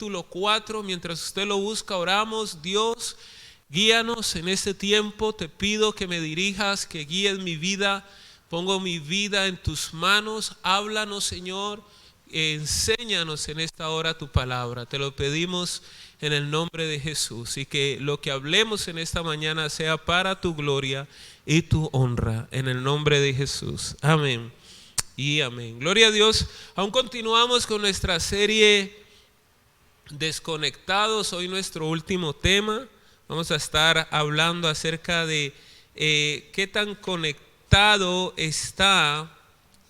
capítulo 4. Mientras usted lo busca, oramos. Dios, guíanos en este tiempo. Te pido que me dirijas, que guíes mi vida. Pongo mi vida en tus manos. Háblanos, Señor. Enséñanos en esta hora tu palabra. Te lo pedimos en el nombre de Jesús. Y que lo que hablemos en esta mañana sea para tu gloria y tu honra. En el nombre de Jesús. Amén y amén. Gloria a Dios. Aún continuamos con nuestra serie Desconectados. Hoy nuestro último tema. Vamos a estar hablando acerca de qué tan conectado está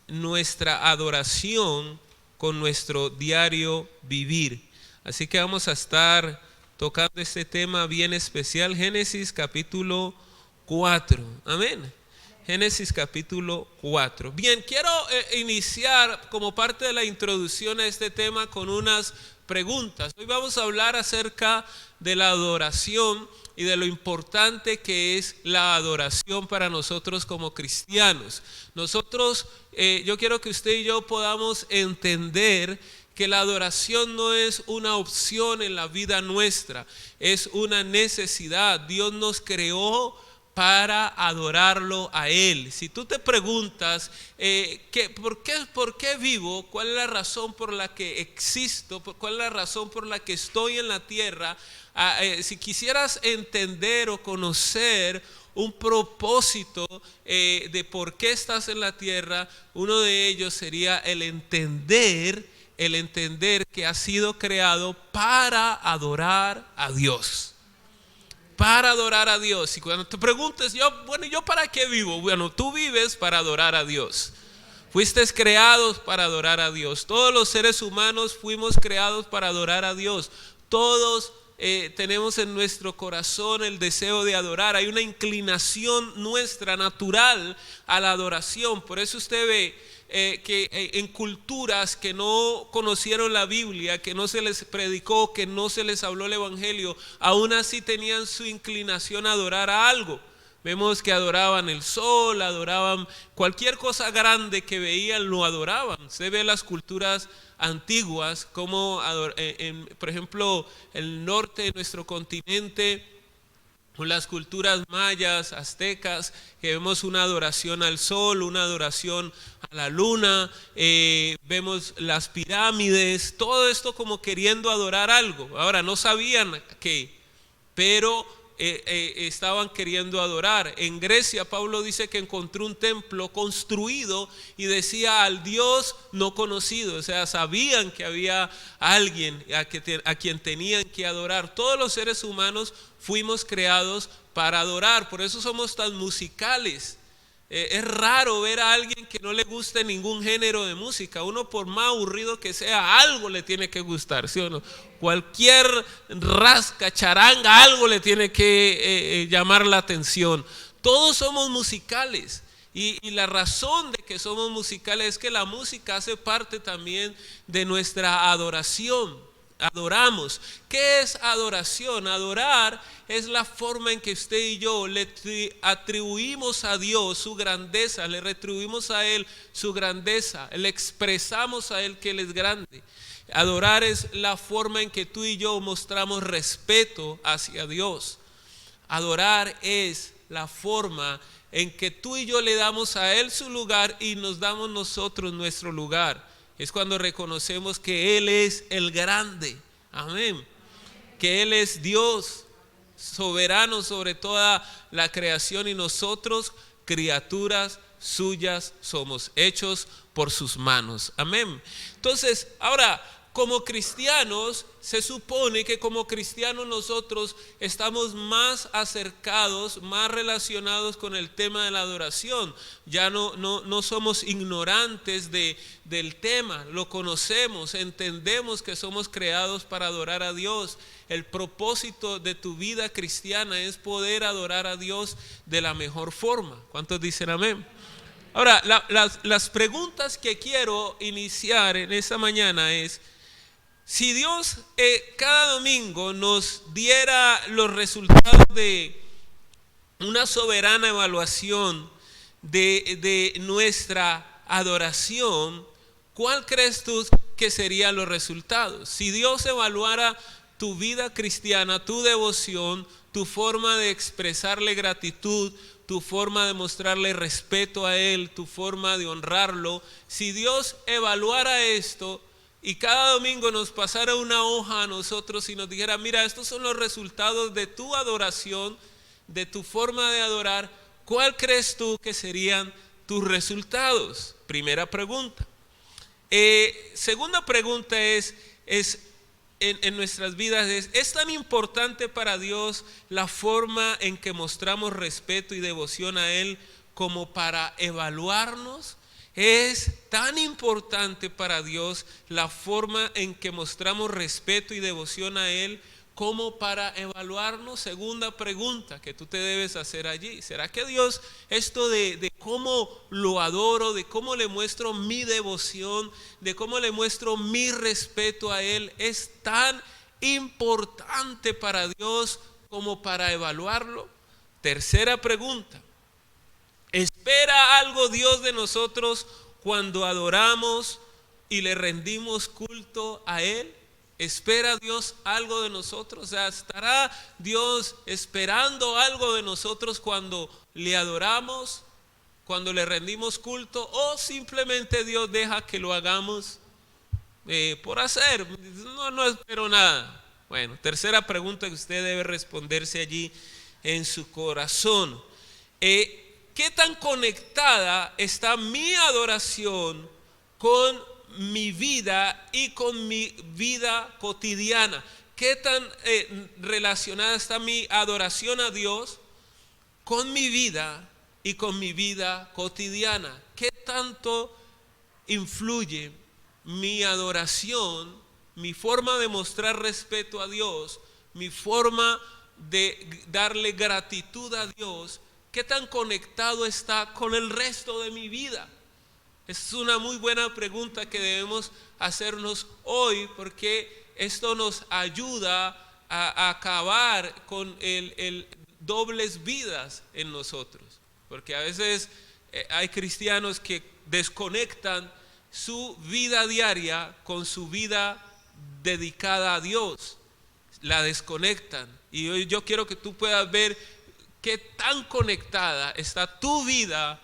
nuestra adoración con nuestro diario vivir. Así que vamos a estar tocando este tema bien especial. Génesis capítulo 4. Amén. Génesis capítulo 4. Bien, quiero iniciar como parte de la introducción a este tema con unas preguntas. Hoy vamos a hablar acerca de la adoración y de lo importante que es la adoración para nosotros como cristianos. Yo quiero que usted y yo podamos entender que la adoración no es una opción en la vida nuestra, es una necesidad. Dios nos creó para adorarlo a Él. Si tú te preguntas ¿por qué vivo? ¿Cuál es la razón por la que existo? ¿Cuál es la razón por la que estoy en la tierra? Si quisieras entender o conocer un propósito de por qué estás en la tierra, uno de ellos sería el entender que has sido creado para adorar a Dios. Para adorar a Dios. Y cuando te preguntes, ¿yo para qué vivo? Bueno, tú vives para adorar a Dios. Fuiste creados para adorar a Dios. Todos los seres humanos fuimos creados para adorar a Dios. Todos tenemos en nuestro corazón el deseo de adorar. Hay una inclinación nuestra natural a la adoración. Por eso usted ve que en culturas que no conocieron la Biblia, que no se les predicó, que no se les habló el evangelio, aún así tenían su inclinación a adorar a algo. Vemos que adoraban el sol, adoraban cualquier cosa grande que veían, lo adoraban. Se ve en las culturas antiguas como por ejemplo el norte de nuestro continente, con las culturas mayas, aztecas, que vemos una adoración al sol, una adoración a la luna, vemos las pirámides, todo esto como queriendo adorar algo. Ahora no sabían qué, pero estaban queriendo adorar. En Grecia Pablo dice que encontró un templo construido y decía al Dios no conocido. O sea, sabían que había alguien a quien tenían que adorar. Todos los seres humanos fuimos creados para adorar. Por eso somos tan musicales. Es raro ver a alguien que no le guste ningún género de música. Uno, por más aburrido que sea, algo le tiene que gustar, ¿sí o no? Cualquier rasca, charanga, algo le tiene que llamar la atención. Todos somos musicales. Y la razón de que somos musicales es que la música hace parte también de nuestra adoración. Adoramos. ¿Qué es adoración? Adorar es la forma en que usted y yo le atribuimos a Dios su grandeza, le retribuimos a Él su grandeza, le expresamos a Él que Él es grande. Adorar es la forma en que tú y yo mostramos respeto hacia Dios. Adorar es la forma en que tú y yo le damos a Él su lugar y nos damos nosotros nuestro lugar. Es cuando reconocemos que Él es el grande, amén, que Él es Dios, soberano sobre toda la creación y nosotros, criaturas suyas, somos hechos por sus manos, amén. Entonces, ahora, como cristianos, se supone que como cristianos nosotros estamos más acercados, más relacionados con el tema de la adoración. Ya no somos ignorantes del tema, lo conocemos, entendemos que somos creados para adorar a Dios. El propósito de tu vida cristiana es poder adorar a Dios de la mejor forma. ¿Cuántos dicen amén? Ahora, las preguntas que quiero iniciar en esta mañana es: si Dios cada domingo nos diera los resultados de una soberana evaluación de nuestra adoración, ¿cuál crees tú qué serían los resultados. Si Dios evaluara tu vida cristiana, tu devoción, tu forma de expresarle gratitud, tu forma de mostrarle respeto a Él, tu forma de honrarlo, si Dios evaluara esto y cada domingo nos pasara una hoja a nosotros y nos dijera, mira, estos son los resultados de tu adoración, de tu forma de adorar, ¿cuál crees tú que serían tus resultados? Primera pregunta. Segunda pregunta es en nuestras vidas ¿es tan importante para Dios la forma en que mostramos respeto y devoción a Él como para evaluarnos? ¿Es tan importante para Dios la forma en que mostramos respeto y devoción a Él como para evaluarnos? Segunda pregunta que tú te debes hacer allí. ¿Será que Dios, esto de cómo lo adoro, de cómo le muestro mi devoción, de cómo le muestro mi respeto a Él, es tan importante para Dios como para evaluarlo? Tercera pregunta. ¿Espera algo Dios de nosotros cuando adoramos y le rendimos culto a Él? ¿Espera Dios algo de nosotros? O sea, ¿estará Dios esperando algo de nosotros cuando le adoramos, cuando le rendimos culto? ¿O simplemente Dios deja que lo hagamos por hacer? No espero nada. Bueno, tercera pregunta que usted debe responderse allí en su corazón. ¿Qué tan conectada está mi adoración con mi vida y con mi vida cotidiana? ¿Qué tan relacionada está mi adoración a Dios con mi vida y con mi vida cotidiana? ¿Qué tanto influye mi adoración, mi forma de mostrar respeto a Dios, mi forma de darle gratitud a Dios? ¿Qué tan conectado está con el resto de mi vida? Es una muy buena pregunta que debemos hacernos hoy, porque esto nos ayuda a acabar con el dobles vidas en nosotros. Porque a veces hay cristianos que desconectan su vida diaria con su vida dedicada a Dios. La desconectan. Y hoy yo quiero que tú puedas ver qué tan conectada está tu vida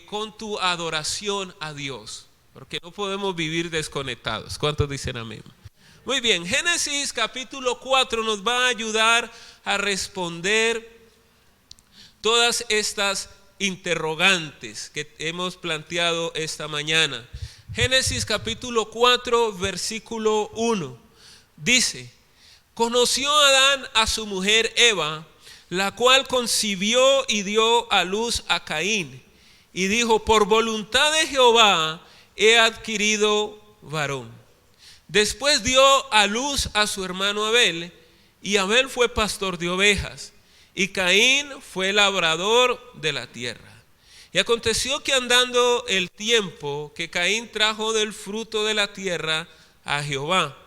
con tu adoración a Dios, porque no podemos vivir desconectados. ¿Cuántos dicen amén? Muy bien, Génesis capítulo 4 nos va a ayudar a responder todas estas interrogantes que hemos planteado esta mañana. Génesis capítulo 4 versículo 1 dice: conoció Adán a su mujer Eva, la cual concibió y dio a luz a Caín, y dijo: por voluntad de Jehová he adquirido varón. Después dio a luz a su hermano Abel, y Abel fue pastor de ovejas, y Caín fue labrador de la tierra. Y aconteció que andando el tiempo, que Caín trajo del fruto de la tierra a Jehová,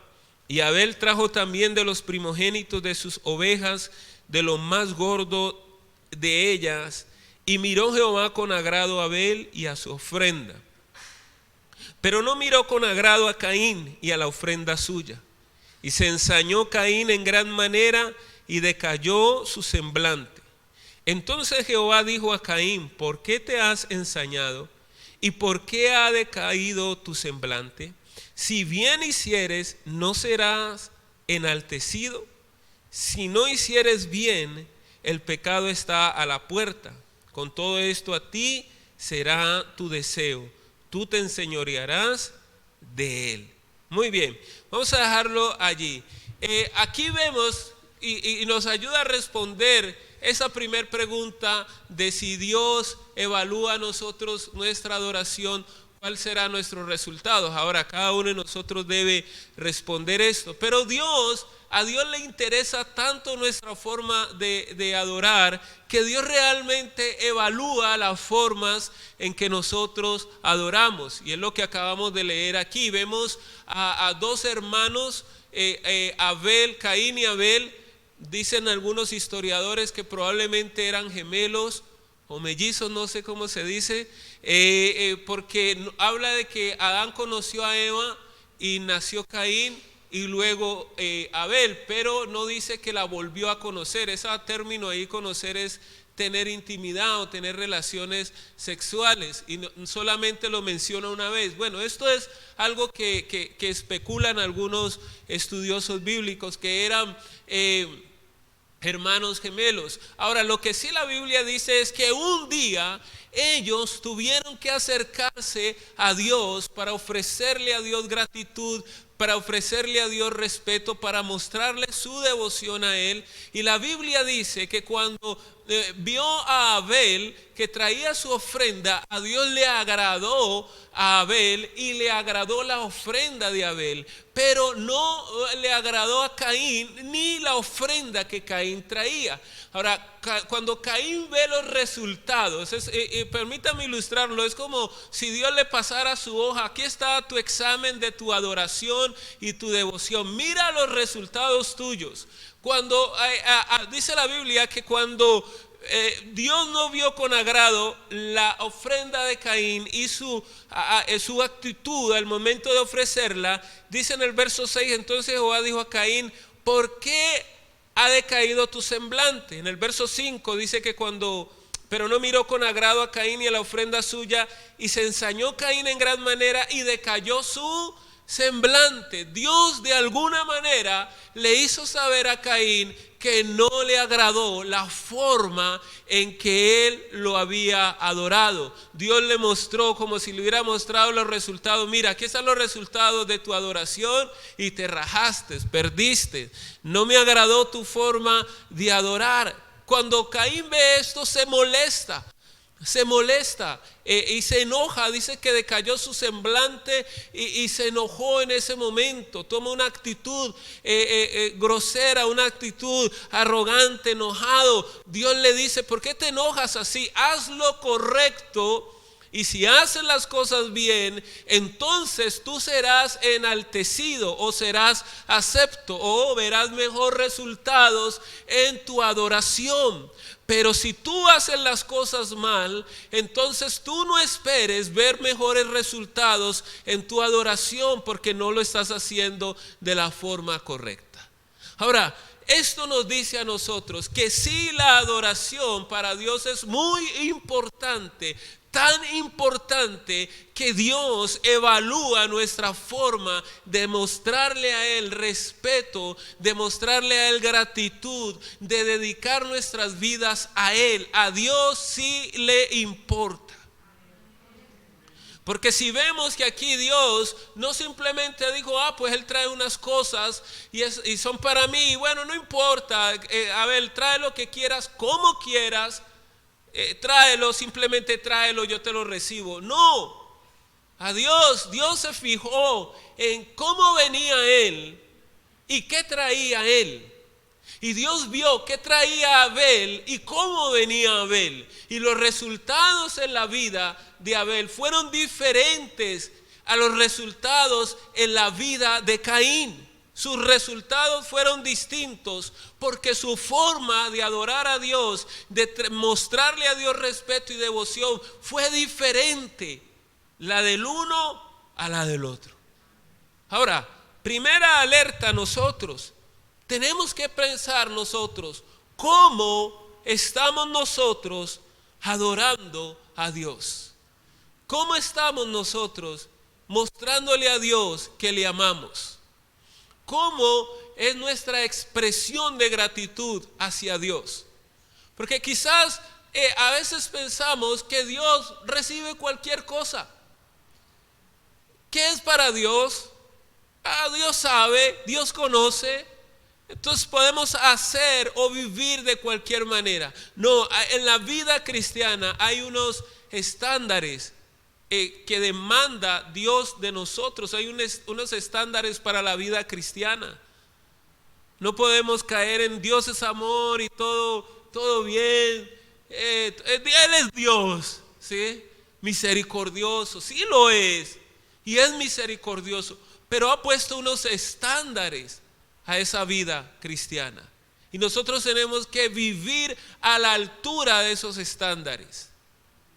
y Abel trajo también de los primogénitos de sus ovejas, de lo más gordo de ellas, y miró Jehová con agrado a Abel y a su ofrenda, pero no miró con agrado a Caín y a la ofrenda suya. Y se ensañó Caín en gran manera, y decayó su semblante. Entonces Jehová dijo a Caín: ¿por qué te has ensañado? ¿Y por qué ha decaído tu semblante? Si bien hicieres, ¿no serás enaltecido? Si no hicieres bien, el pecado está a la puerta. Con todo esto a ti será tu deseo. Tú te enseñorearás de él. Muy bien, vamos a dejarlo allí. Aquí vemos y nos ayuda a responder esa primera pregunta de si Dios evalúa a nosotros nuestra adoración, ¿cuál será nuestro resultado? Ahora cada uno de nosotros debe responder esto. Pero a Dios le interesa tanto nuestra forma de adorar, que Dios realmente evalúa las formas en que nosotros adoramos. Y es lo que acabamos de leer aquí. Vemos a dos hermanos, Caín y Abel. Dicen algunos historiadores que probablemente eran gemelos o mellizos, no sé cómo se dice, porque habla de que Adán conoció a Eva y nació Caín y luego Abel, pero no dice que la volvió a conocer. Ese término ahí, conocer, es tener intimidad o tener relaciones sexuales, y no, solamente lo menciona una vez. Bueno, esto es algo que especulan algunos estudiosos bíblicos, que eran hermanos gemelos. Ahora, lo que sí la Biblia dice es que un día ellos tuvieron que acercarse a Dios para ofrecerle a Dios gratitud, para ofrecerle a Dios respeto, para mostrarle su devoción a Él. Y la Biblia dice que cuando vio a Abel que traía su ofrenda, a Dios le agradó a Abel y le agradó la ofrenda de Abel, pero no le agradó a Caín ni la ofrenda que Caín traía. Ahora, cuando Caín ve los resultados, permítame ilustrarlo, es como si Dios le pasara su hoja: aquí está tu examen de tu adoración y tu devoción, mira los resultados tuyos. Cuando dice la Biblia que cuando Dios no vio con agrado la ofrenda de Caín y su actitud al momento de ofrecerla, dice en el verso 6, entonces Jehová dijo a Caín: ¿por qué ha decaído tu semblante? En el verso 5 dice que pero no miró con agrado a Caín y a la ofrenda suya, y se ensañó Caín en gran manera y decayó su semblante. Dios de alguna manera le hizo saber a Caín que no le agradó la forma en que él lo había adorado. Dios le mostró, como si le hubiera mostrado los resultados: mira, aquí están los resultados de tu adoración y te rajaste, perdiste, no me agradó tu forma de adorar. Cuando Caín ve esto, se molesta y se enoja. Dice que decayó su semblante y se enojó en ese momento. Toma una actitud grosera, una actitud arrogante, enojado. Dios le dice: ¿por qué te enojas así? Haz lo correcto, y si haces las cosas bien, entonces tú serás enaltecido o serás acepto o verás mejores resultados en tu adoración. Pero si tú haces las cosas mal, entonces tú no esperes ver mejores resultados en tu adoración, porque no lo estás haciendo de la forma correcta. Ahora, esto nos dice a nosotros que sí, la adoración para Dios es muy importante, tan importante que Dios evalúa nuestra forma de mostrarle a Él respeto, de mostrarle a Él gratitud, de dedicar nuestras vidas a Él. A Dios sí le importa. Porque si vemos que aquí Dios no simplemente dijo: pues Él trae unas cosas y son para mí, y bueno, no importa, a ver, trae lo que quieras, como quieras, tráelo, simplemente tráelo, yo te lo recibo. No, a Dios se fijó en cómo venía Él y qué traía Él. Y Dios vio qué traía Abel y cómo venía Abel. Y los resultados en la vida de Abel fueron diferentes a los resultados en la vida de Caín. Sus resultados fueron distintos porque su forma de adorar a Dios, de mostrarle a Dios respeto y devoción, fue diferente, la del uno a la del otro. Ahora, primera alerta: nosotros tenemos que pensar cómo estamos nosotros adorando a Dios. ¿Cómo estamos nosotros mostrándole a Dios que le amamos? ¿Cómo es nuestra expresión de gratitud hacia Dios? Porque quizás a veces pensamos que Dios recibe cualquier cosa. ¿Qué es para Dios? Dios sabe, Dios conoce. Entonces podemos hacer o vivir de cualquier manera. No, en la vida cristiana hay unos estándares que demanda Dios de nosotros. Hay unos estándares para la vida cristiana. No podemos caer en Dios es amor y todo bien. Él es Dios, ¿sí? Misericordioso, sí lo es, y es misericordioso, pero ha puesto unos estándares a esa vida cristiana, y nosotros tenemos que vivir a la altura de esos estándares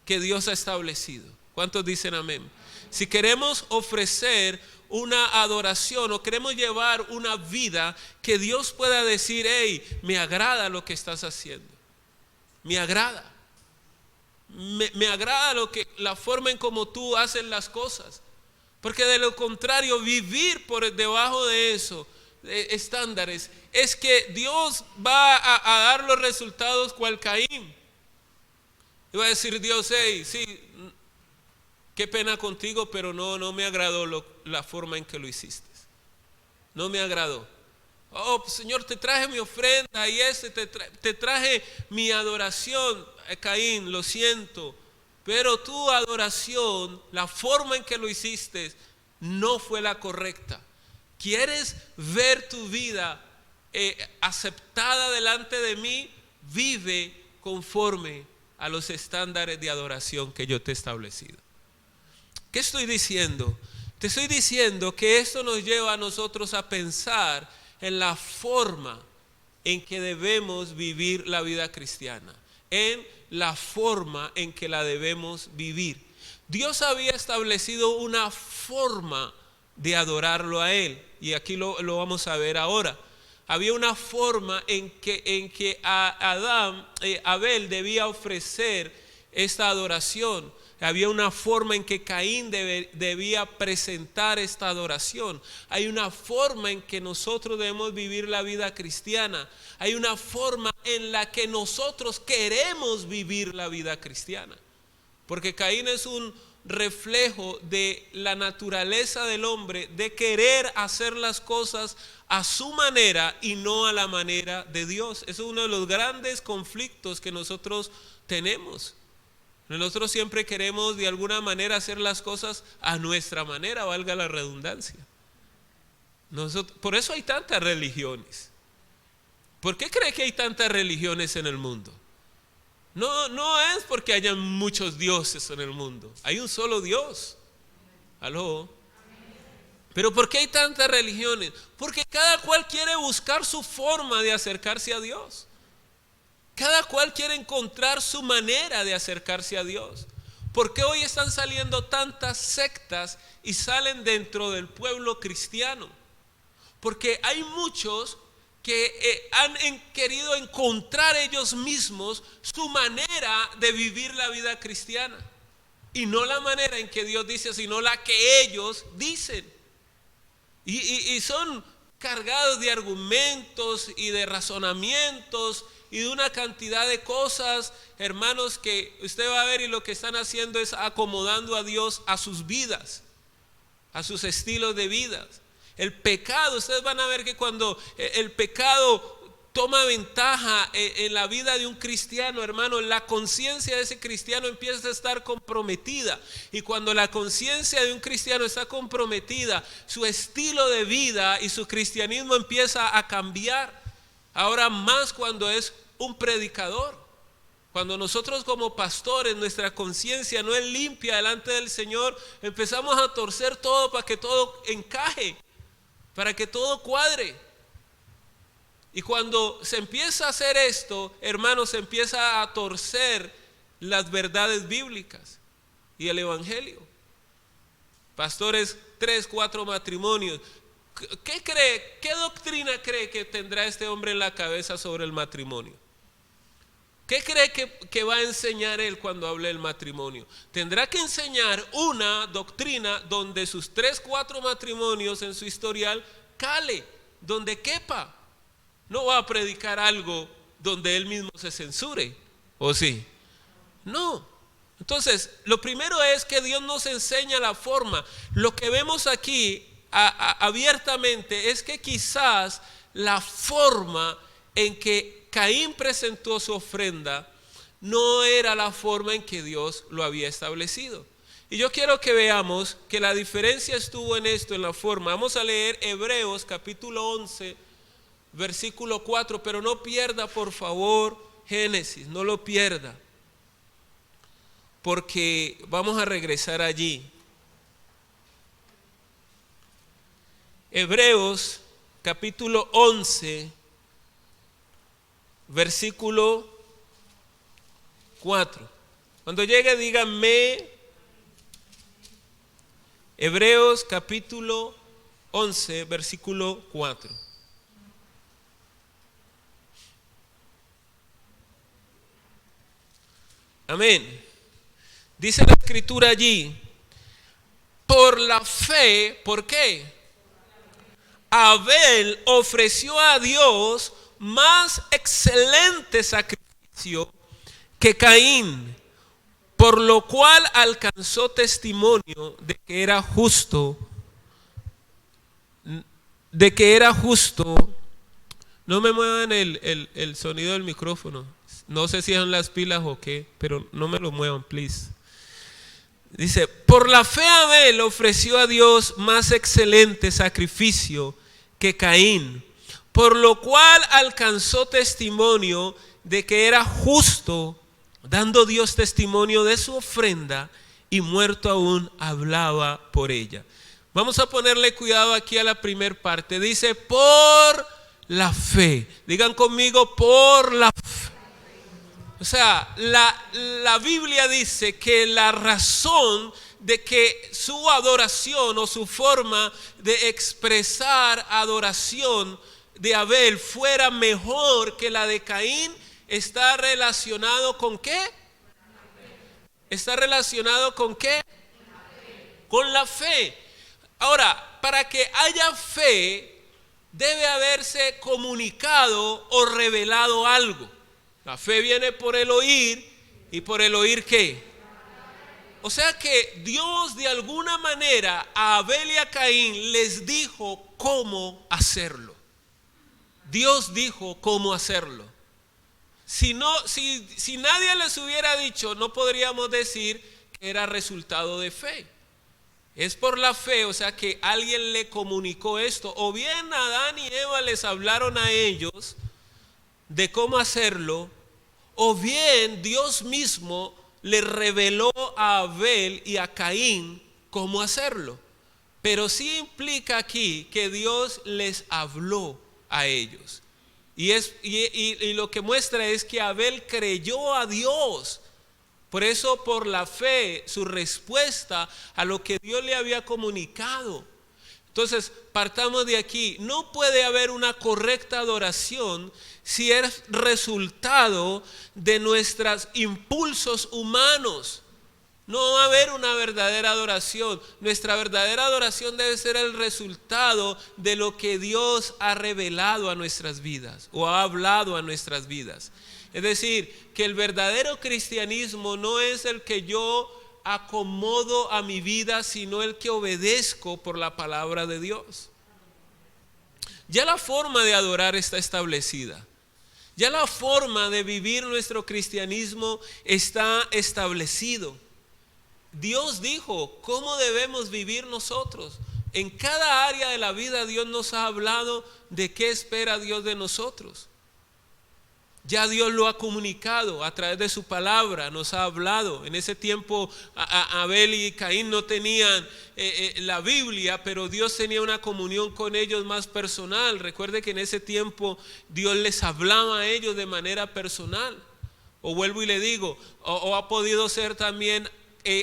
que Dios ha establecido. ¿Cuántos dicen amén? Si queremos ofrecer una adoración o queremos llevar una vida que Dios pueda decir, hey, me agrada lo que estás haciendo, me agrada. Me agrada la forma en como tú haces las cosas, porque de lo contrario vivir por debajo de eso estándares es que Dios va a dar los resultados cual Caín. Y va a decir Dios, hey, sí, qué pena contigo, pero no me agradó la forma en que lo hiciste, no me agradó. Oh, Señor, te traje mi ofrenda y te traje mi adoración. Caín, lo siento, pero tu adoración, la forma en que lo hiciste, no fue la correcta. ¿Quieres ver tu vida aceptada delante de mí? Vive conforme a los estándares de adoración que yo te he establecido. ¿Qué estoy diciendo? Te estoy diciendo que esto nos lleva a nosotros a pensar en la forma en que debemos vivir la vida cristiana, en la forma en que la debemos vivir. Dios había establecido una forma de adorarlo a Él, y aquí lo vamos a ver ahora. Había una forma en que Abel debía ofrecer esta adoración. Había una forma en que Caín debía presentar esta adoración. Hay una forma en que nosotros debemos vivir la vida cristiana. Hay una forma en la que nosotros queremos vivir la vida cristiana. Porque Caín es un reflejo de la naturaleza del hombre de querer hacer las cosas a su manera y no a la manera de Dios. Eso es uno de los grandes conflictos que nosotros tenemos. Nosotros siempre queremos de alguna manera hacer las cosas a nuestra manera, valga la redundancia. Por eso hay tantas religiones. ¿Por qué cree que hay tantas religiones en el mundo? No es porque haya muchos dioses en el mundo. Hay un solo Dios. ¿Aló? Pero ¿por qué hay tantas religiones? Porque cada cual quiere buscar su forma de acercarse a Dios. Cada cual quiere encontrar su manera de acercarse a Dios. ¿Por qué hoy están saliendo tantas sectas y salen dentro del pueblo cristiano? Porque hay muchos que han querido encontrar ellos mismos su manera de vivir la vida cristiana. Y no la manera en que Dios dice, sino la que ellos dicen. Y son cargados de argumentos y de razonamientos y de una cantidad de cosas, hermanos, que usted va a ver, y lo que están haciendo es acomodando a Dios a sus vidas, a sus estilos de vida. El pecado, ustedes van a ver que cuando el pecado toma ventaja en la vida de un cristiano, hermano, la conciencia de ese cristiano empieza a estar comprometida. Y cuando la conciencia de un cristiano está comprometida, su estilo de vida y su cristianismo empieza a cambiar. Ahora más cuando es un predicador. Cuando nosotros como pastores, nuestra conciencia no es limpia delante del Señor, empezamos a torcer todo para que todo encaje, para que todo cuadre. Y cuando se empieza a hacer esto, hermanos, se empieza a torcer las verdades bíblicas y el evangelio. Pastores, 3, 4 matrimonios. ¿Qué cree? ¿Qué doctrina cree que tendrá este hombre en la cabeza sobre el matrimonio? ¿Qué cree que va a enseñar él cuando hable del matrimonio? Tendrá que enseñar una doctrina donde sus 3, 4 matrimonios en su historial cale, donde quepa. No va a predicar algo donde él mismo se censure, ¿o sí? No. Entonces, lo primero es que Dios nos enseña la forma. Lo que vemos aquí abiertamente es que quizás la forma en que Caín presentó su ofrenda no era la forma en que Dios lo había establecido. Y yo quiero que veamos que la diferencia estuvo en esto, en la forma. Vamos a leer Hebreos capítulo 11, versículo 4, pero no pierda por favor Génesis, no lo pierda, porque vamos a regresar allí. Hebreos capítulo 11, versículo 4. Cuando llegue díganme. Hebreos capítulo 11, versículo 4. Amén. Dice la escritura allí, por la fe, ¿por qué? Abel ofreció a Dios más excelente sacrificio que Caín, por lo cual alcanzó testimonio de que era justo, No me muevan el sonido del micrófono. No sé si son las pilas o qué, pero no me lo muevan, please. Dice, por la fe Abel ofreció a Dios más excelente sacrificio que Caín, por lo cual alcanzó testimonio de que era justo, dando Dios testimonio de su ofrenda, y muerto aún hablaba por ella. Vamos a ponerle cuidado aquí a la primer parte. Dice, por la fe. Digan conmigo, por la fe. O sea, la Biblia dice que la razón de que su adoración o su forma de expresar adoración de Abel fuera mejor que la de Caín está relacionado con ¿qué? ¿Está relacionado con qué? Con la fe. Ahora, para que haya fe, debe haberse comunicado o revelado algo. La fe viene por el oír, y por el oír ¿qué? O sea que Dios de alguna manera a Abel y a Caín les dijo cómo hacerlo. Dios dijo cómo hacerlo. Si nadie les hubiera dicho, no podríamos decir que era resultado de fe. Es por la fe, o sea que alguien le comunicó esto. O bien Adán y Eva les hablaron a ellos de cómo hacerlo, o bien Dios mismo le reveló a Abel y a Caín cómo hacerlo. Pero sí implica aquí que Dios les habló a ellos. Y lo que muestra es que Abel creyó a Dios. Por eso, por la fe, su respuesta a lo que Dios le había comunicado. Entonces, partamos de aquí. No puede haber una correcta adoración si es resultado de nuestros impulsos humanos. No va a haber una verdadera adoración. Nuestra verdadera adoración debe ser el resultado de lo que Dios ha revelado a nuestras vidas o ha hablado a nuestras vidas. Es decir, que el verdadero cristianismo no es el que yo acomodo a mi vida, sino el que obedezco por la palabra de Dios. Ya la forma de adorar está establecida. Ya la forma de vivir nuestro cristianismo está establecido. Dios dijo cómo debemos vivir nosotros. En cada área de la vida Dios nos ha hablado de qué espera Dios de nosotros. Ya Dios lo ha comunicado a través de su palabra, nos ha hablado. En ese tiempo Abel y Caín no tenían la Biblia, pero Dios tenía una comunión con ellos más personal. Recuerde que en ese tiempo Dios les hablaba a ellos de manera personal. O vuelvo y le digo, o ha podido ser también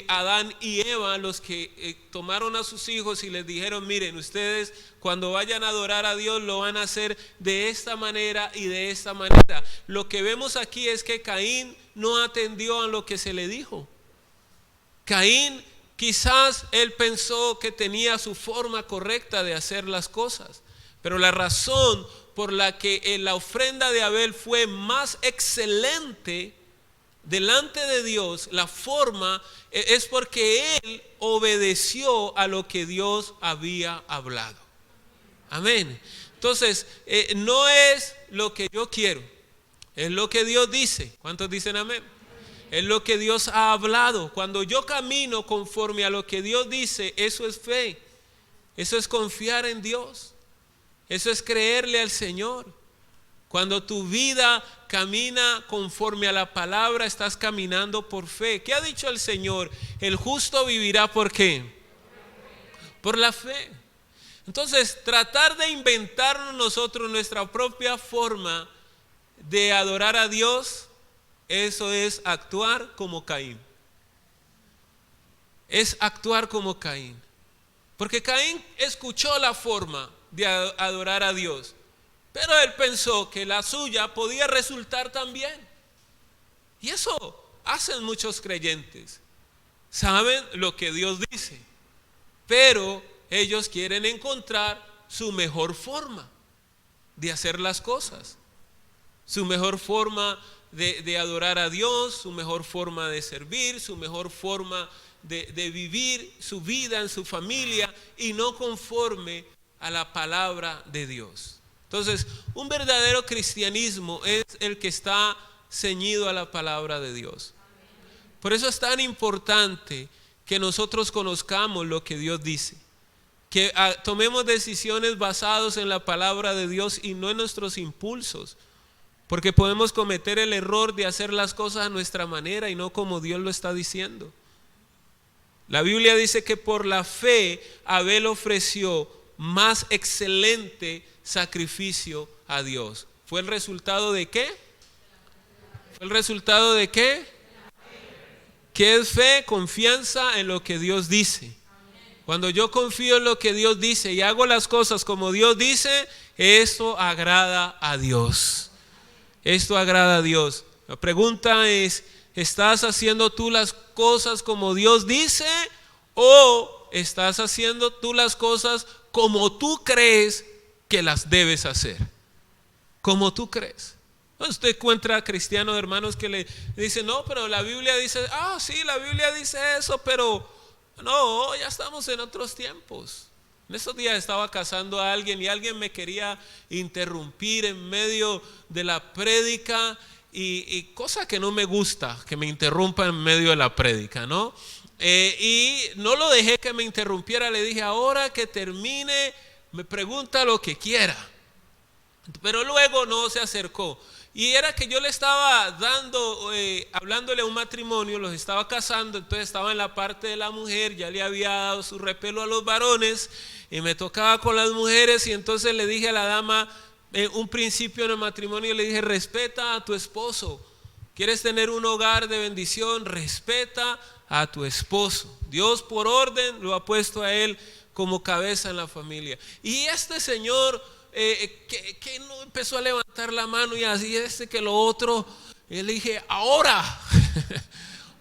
Adán y Eva los que tomaron a sus hijos y les dijeron, miren, ustedes cuando vayan a adorar a Dios lo van a hacer de esta manera y de esta manera. Lo que vemos aquí es que Caín no atendió a lo que se le dijo. Caín quizás él pensó que tenía su forma correcta de hacer las cosas, pero la razón por la que la ofrenda de Abel fue más excelente delante de Dios, la forma es porque él obedeció a lo que Dios había hablado. Amén. Entonces, no es lo que yo quiero, es lo que Dios dice. ¿Cuántos dicen amén? Es lo que Dios ha hablado. Cuando yo camino conforme a lo que Dios dice, eso es fe. Eso es confiar en Dios. Eso es creerle al Señor. Cuando tu vida camina conforme a la palabra, estás caminando por fe. ¿Qué ha dicho el Señor? El justo vivirá ¿por qué? Por la fe. Entonces, tratar de inventarnos nosotros nuestra propia forma de adorar a Dios, eso es actuar como Caín. Es actuar como Caín. Porque Caín escuchó la forma de adorar a Dios, pero él pensó que la suya podía resultar también. Y eso hacen muchos creyentes. Saben lo que Dios dice, pero ellos quieren encontrar su mejor forma de hacer las cosas, su mejor forma de adorar a Dios, su mejor forma de servir, su mejor forma de vivir su vida en su familia, y no conforme a la palabra de Dios. Entonces, un verdadero cristianismo es el que está ceñido a la palabra de Dios. Por eso es tan importante que nosotros conozcamos lo que Dios dice, que tomemos decisiones basadas en la palabra de Dios y no en nuestros impulsos, porque podemos cometer el error de hacer las cosas a nuestra manera y no como Dios lo está diciendo. La Biblia dice que por la fe Abel ofreció más excelente sacrificio a Dios. ¿Fue el resultado de qué? ¿Fue el resultado de qué? ¿Qué es fe? Confianza en lo que Dios dice. Cuando yo confío en lo que Dios dice y hago las cosas como Dios dice, esto agrada a Dios. Esto agrada a Dios. La pregunta es, ¿estás haciendo tú las cosas como Dios dice o estás haciendo tú las cosas como tú crees que las debes hacer? Como tú crees. Usted encuentra cristianos, hermanos, que le dicen, no, pero la Biblia dice, sí, la Biblia dice eso, pero no, ya estamos en otros tiempos. En estos días estaba casando a alguien y alguien me quería interrumpir en medio de la prédica, y cosa que no me gusta, que me interrumpa en medio de la prédica, ¿no? Y no lo dejé que me interrumpiera, le dije, ahora que termine, me pregunta lo que quiera. Pero luego no se acercó. Y era que yo le estaba hablándole a un matrimonio, los estaba casando, entonces estaba en la parte de la mujer, ya le había dado su repelo a los varones y me tocaba con las mujeres, y entonces le dije a la dama, un principio en el matrimonio, le dije, respeta a tu esposo. ¿Quieres tener un hogar de bendición? Respeta a tu esposo. Dios por orden lo ha puesto a él como cabeza en la familia. Y este señor que no empezó a levantar la mano y así que lo otro, y le dije, ahora.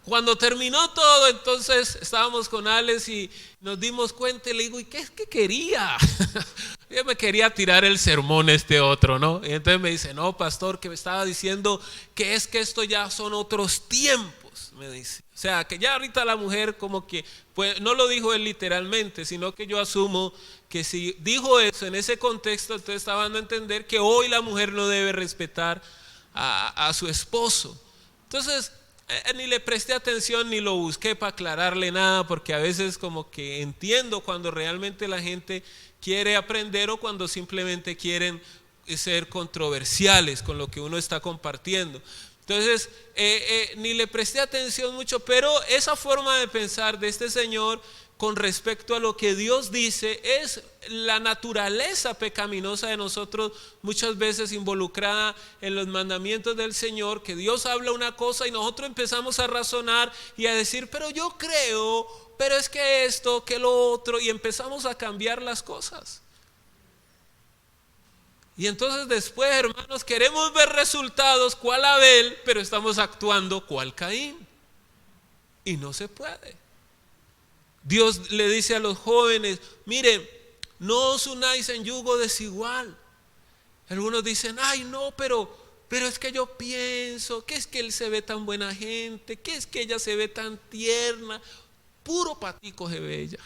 Cuando terminó todo, entonces estábamos con Alex y nos dimos cuenta y le digo, ¿y qué es que quería? Yo me quería tirar el sermón otro, ¿no? Y entonces me dice, no, pastor, que me estaba diciendo que es que esto ya son otros tiempos, me dice. O sea, que ya ahorita la mujer como que, pues no lo dijo él literalmente, sino que yo asumo que si dijo eso en ese contexto, entonces estaba dando a entender que hoy la mujer no debe respetar a su esposo. Entonces, ni le presté atención ni lo busqué para aclararle nada, porque a veces como que entiendo cuando realmente la gente quiere aprender o cuando simplemente quieren ser controversiales con lo que uno está compartiendo. Entonces ni le presté atención mucho, pero esa forma de pensar de este señor con respecto a lo que Dios dice es la naturaleza pecaminosa de nosotros, muchas veces involucrada en los mandamientos del Señor, que Dios habla una cosa y nosotros empezamos a razonar y a decir, pero yo creo, pero es que esto, que lo otro, y empezamos a cambiar las cosas. Y entonces después, hermanos, queremos ver resultados cual Abel, pero estamos actuando cual Caín, y no se puede. Dios le dice a los jóvenes, miren, no os unáis en yugo desigual. Algunos dicen, ay no, pero es que yo pienso, que es que él se ve tan buena gente, que es que ella se ve tan tierna. Puro patico se ve ella.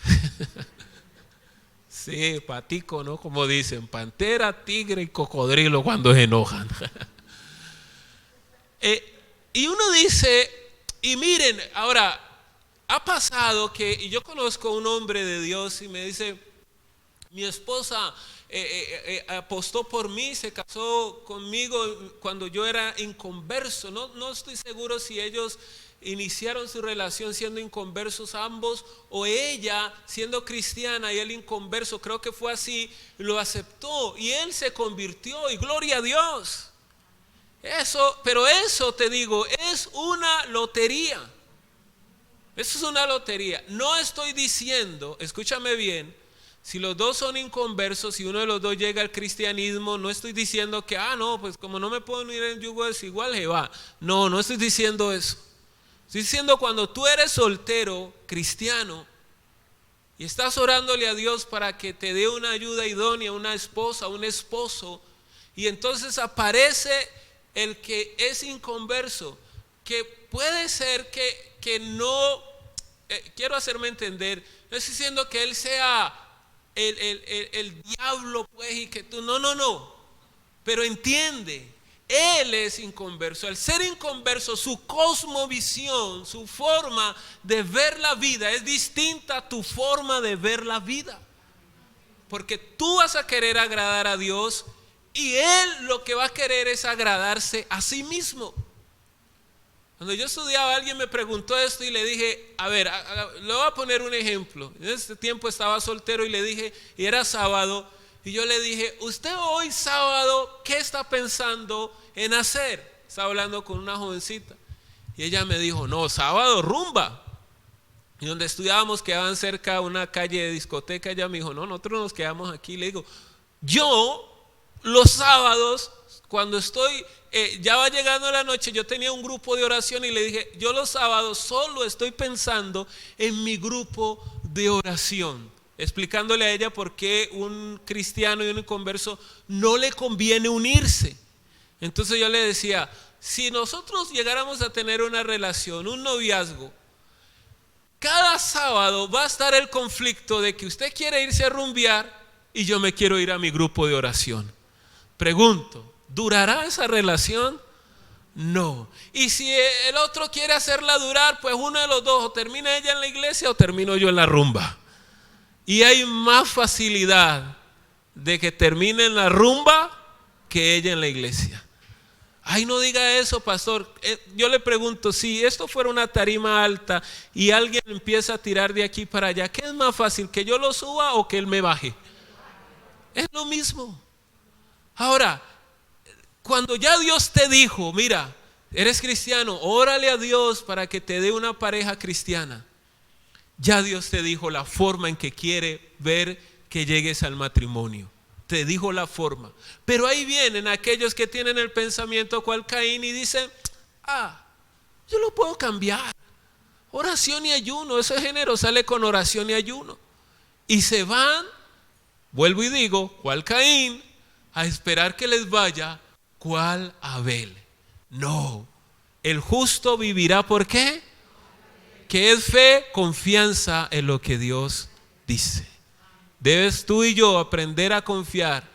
Sí, patico, ¿no? Como dicen, pantera, tigre y cocodrilo cuando se enojan. Y uno dice, y miren, ahora, ha pasado y yo conozco un hombre de Dios y me dice, mi esposa apostó por mí, se casó conmigo cuando yo era inconverso. No estoy seguro si ellos iniciaron su relación siendo inconversos ambos, o ella siendo cristiana y él inconverso. Creo que fue así, lo aceptó y él se convirtió, y gloria a Dios. Pero eso te digo, es una lotería. Eso es una lotería. No estoy diciendo, escúchame bien, si los dos son inconversos y uno de los dos llega al cristianismo, no estoy diciendo que, no, pues como no me puedo unir en yugo desigual, Jehová. No, no estoy diciendo eso. Estoy diciendo cuando tú eres soltero, cristiano, y estás orándole a Dios para que te dé una ayuda idónea, una esposa, un esposo, y entonces aparece el que es inconverso, que puede ser que no, quiero hacerme entender, no estoy diciendo que él sea el diablo, pues, y que tú, no, pero entiende, él es inconverso. Al ser inconverso, su cosmovisión, su forma de ver la vida es distinta a tu forma de ver la vida, porque tú vas a querer agradar a Dios y él lo que va a querer es agradarse a sí mismo. Cuando yo estudiaba, alguien me preguntó esto y le dije, a ver, le voy a poner un ejemplo. En ese tiempo estaba soltero y le dije, y era sábado, y yo le dije, usted hoy sábado, ¿qué está pensando en hacer? Estaba hablando con una jovencita y ella me dijo, no, sábado rumba. Y donde estudiábamos quedaban cerca una calle de discoteca. Ella me dijo, no, nosotros nos quedamos aquí. Le digo, yo los sábados, cuando estoy, ya va llegando la noche, yo tenía un grupo de oración y le dije, yo los sábados solo estoy pensando en mi grupo de oración, explicándole a ella por qué un cristiano y un inconverso no le conviene unirse. Entonces yo le decía, si nosotros llegáramos a tener una relación, un noviazgo, cada sábado va a estar el conflicto de que usted quiere irse a rumbear y yo me quiero ir a mi grupo de oración. Pregunto, ¿durará esa relación? No. Y si el otro quiere hacerla durar, pues uno de los dos, o termina ella en la iglesia o termino yo en la rumba. Y hay más facilidad de que termine en la rumba que ella en la iglesia. Ay, no diga eso, pastor. Yo le pregunto, si esto fuera una tarima alta y alguien empieza a tirar de aquí para allá, ¿qué es más fácil, que yo lo suba o que él me baje? Es lo mismo. Ahora, cuando ya Dios te dijo, mira, eres cristiano, órale a Dios para que te dé una pareja cristiana. Ya Dios te dijo la forma en que quiere ver que llegues al matrimonio. Te dijo la forma. Pero ahí vienen aquellos que tienen el pensamiento cual Caín y dicen, yo lo puedo cambiar. Oración y ayuno, ese género sale con oración y ayuno. Y se van, vuelvo y digo, cual Caín, a esperar que les vaya cual Abel. No, el justo vivirá, ¿por qué? Que es fe, confianza en lo que Dios dice. Debes tú y yo aprender a confiar.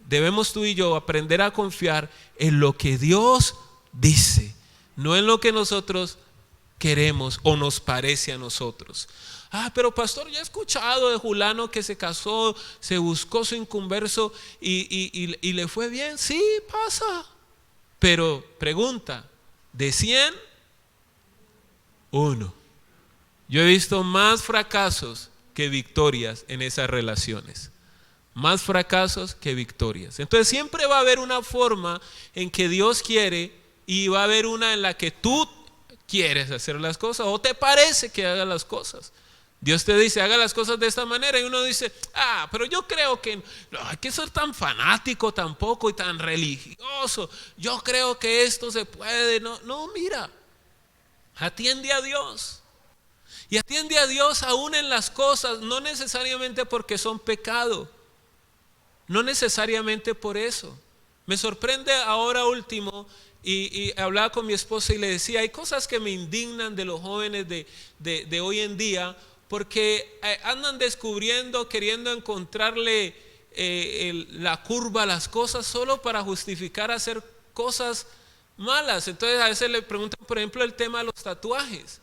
Debemos tú y yo aprender a confiar en lo que Dios dice, no en lo que nosotros queremos o nos parece a nosotros. Pero pastor, ya he escuchado de fulano que se casó, se buscó su inconverso y le fue bien. Sí, pasa. Pero pregunta, de 100, 1. Yo he visto más fracasos que victorias en esas relaciones. Más fracasos que victorias. Entonces siempre va a haber una forma en que Dios quiere y va a haber una en la que tú quieres hacer las cosas o te parece que hagas las cosas. Dios te dice, haga las cosas de esta manera y uno dice, pero yo creo que no hay que ser tan fanático tampoco y tan religioso. Yo creo que esto se puede. No, mira, atiende a Dios. Y atiende a Dios aún en las cosas, no necesariamente porque son pecado, no necesariamente por eso. Me sorprende ahora último, y hablaba con mi esposa y le decía, hay cosas que me indignan de los jóvenes de hoy en día, porque andan descubriendo, queriendo encontrarle la curva a las cosas solo para justificar hacer cosas malas. Entonces a veces le preguntan, por ejemplo, el tema de los tatuajes.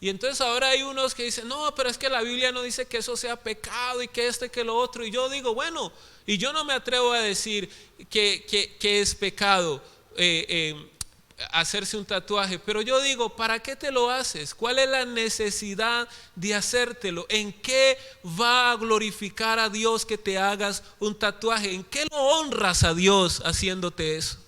Y entonces ahora hay unos que dicen, no, pero es que la Biblia no dice que eso sea pecado y que esto y que lo otro. Y yo digo, bueno, y yo no me atrevo a decir que es pecado hacerse un tatuaje, pero yo digo, ¿para qué te lo haces? ¿Cuál es la necesidad de hacértelo? ¿En qué va a glorificar a Dios que te hagas un tatuaje? ¿En qué lo honras a Dios haciéndote eso?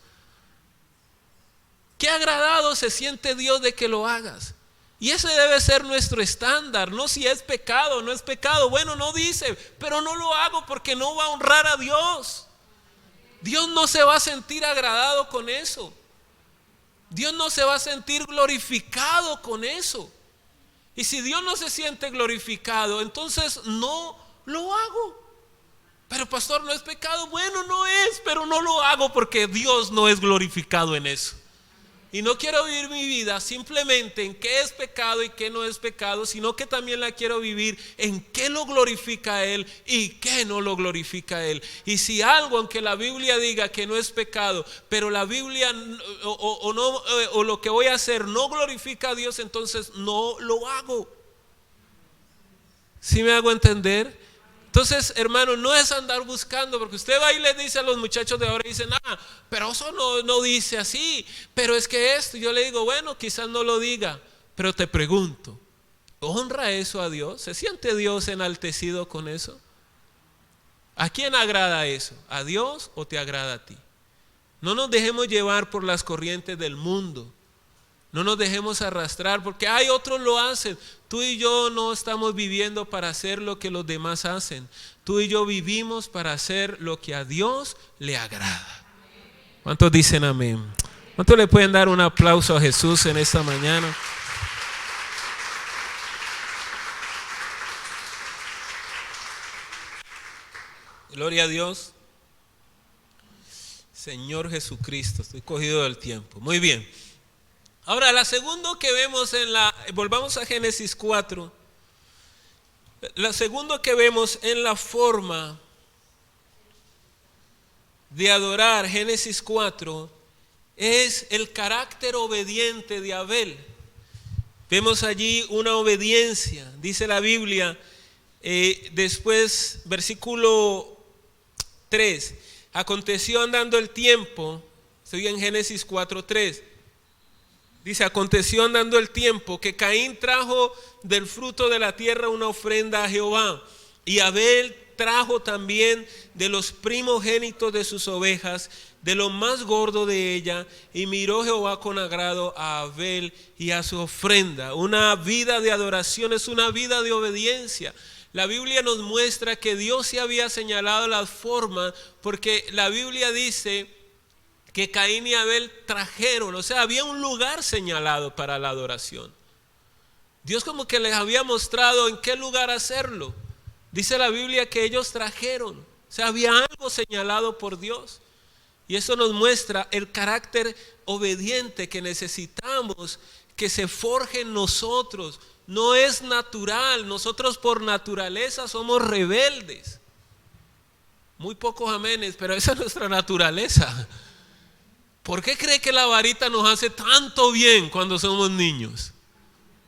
¿Qué agradado se siente Dios de que lo hagas? Y ese debe ser nuestro estándar, no si es pecado o no es pecado. Bueno, no dice, pero no lo hago porque no va a honrar a Dios. Dios no se va a sentir agradado con eso. Dios no se va a sentir glorificado con eso. Y si Dios no se siente glorificado, entonces no lo hago. Pero pastor, no es pecado. Bueno, no es, pero no lo hago porque Dios no es glorificado en eso. Y no quiero vivir mi vida simplemente en qué es pecado y qué no es pecado, sino que también la quiero vivir en qué lo glorifica a Él y qué no lo glorifica a Él. Y si algo, aunque la Biblia diga que no es pecado, pero la Biblia o lo que voy a hacer no glorifica a Dios, entonces no lo hago. ¿Sí me hago entender? Entonces, hermano, no es andar buscando, porque usted va y le dice a los muchachos de ahora y dicen, pero eso no dice así, pero es que esto. Yo le digo, bueno, quizás no lo diga, pero te pregunto, ¿honra eso a Dios? ¿Se siente Dios enaltecido con eso? ¿A quién agrada eso? ¿A Dios o te agrada a ti? No nos dejemos llevar por las corrientes del mundo. No nos dejemos arrastrar porque otros lo hacen. Tú y yo no estamos viviendo para hacer lo que los demás hacen. Tú y yo vivimos para hacer lo que a Dios le agrada. ¿Cuántos dicen amén? ¿Cuántos le pueden dar un aplauso a Jesús en esta mañana? Gloria a Dios. Señor Jesucristo, estoy cogido del tiempo. Muy bien. Ahora, la segunda que vemos volvamos a Génesis 4. La segunda que vemos en la forma de adorar, Génesis 4, es el carácter obediente de Abel. Vemos allí una obediencia, dice la Biblia, después, versículo 3, aconteció andando el tiempo, estoy en Génesis 4:3. Dice, aconteció andando el tiempo que Caín trajo del fruto de la tierra una ofrenda a Jehová, y Abel trajo también de los primogénitos de sus ovejas, de lo más gordo de ella, y miró Jehová con agrado a Abel y a su ofrenda. Una vida de adoración es una vida de obediencia. La Biblia nos muestra que Dios se había señalado las formas, porque la Biblia dice que Caín y Abel trajeron, o sea, había un lugar señalado para la adoración. Dios como que les había mostrado en qué lugar hacerlo. Dice la Biblia que ellos trajeron, o sea, había algo señalado por Dios. Y eso nos muestra el carácter obediente que necesitamos que se forje en nosotros. No es natural, nosotros por naturaleza somos rebeldes. Muy pocos amenes, pero esa es nuestra naturaleza. ¿Por qué cree que la varita nos hace tanto bien cuando somos niños?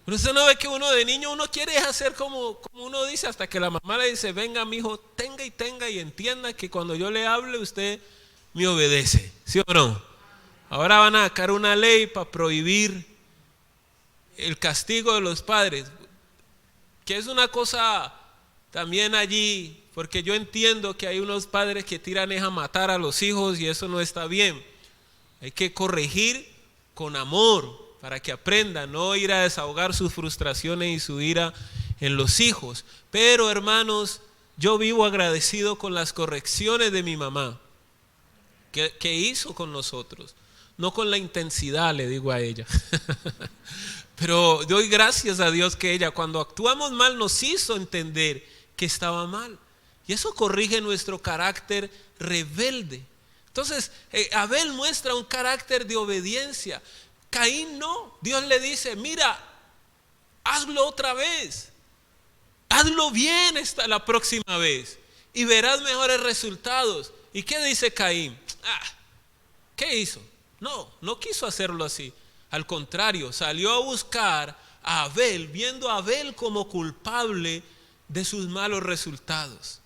Pero usted no ve que uno de niño uno quiere hacer como uno dice, hasta que la mamá le dice, venga mi hijo, tenga y entienda que cuando yo le hable usted me obedece, ¿sí o no? Ahora van a sacar una ley para prohibir el castigo de los padres, que es una cosa también allí, porque yo entiendo que hay unos padres que tiran a matar a los hijos y eso no está bien. Hay que corregir con amor para que aprendan, no ir a desahogar sus frustraciones y su ira en los hijos. Pero hermanos, yo vivo agradecido con las correcciones de mi mamá que hizo con nosotros, no con la intensidad, le digo a ella. Pero doy gracias a Dios que ella, cuando actuamos mal, nos hizo entender que estaba mal. Y eso corrige nuestro carácter rebelde. Entonces, Abel muestra un carácter de obediencia. Caín no. Dios le dice, mira, hazlo otra vez. Hazlo bien la próxima vez y verás mejores resultados. ¿Y qué dice Caín? ¿Qué hizo? No quiso hacerlo así. Al contrario, salió a buscar a Abel, viendo a Abel como culpable de sus malos resultados.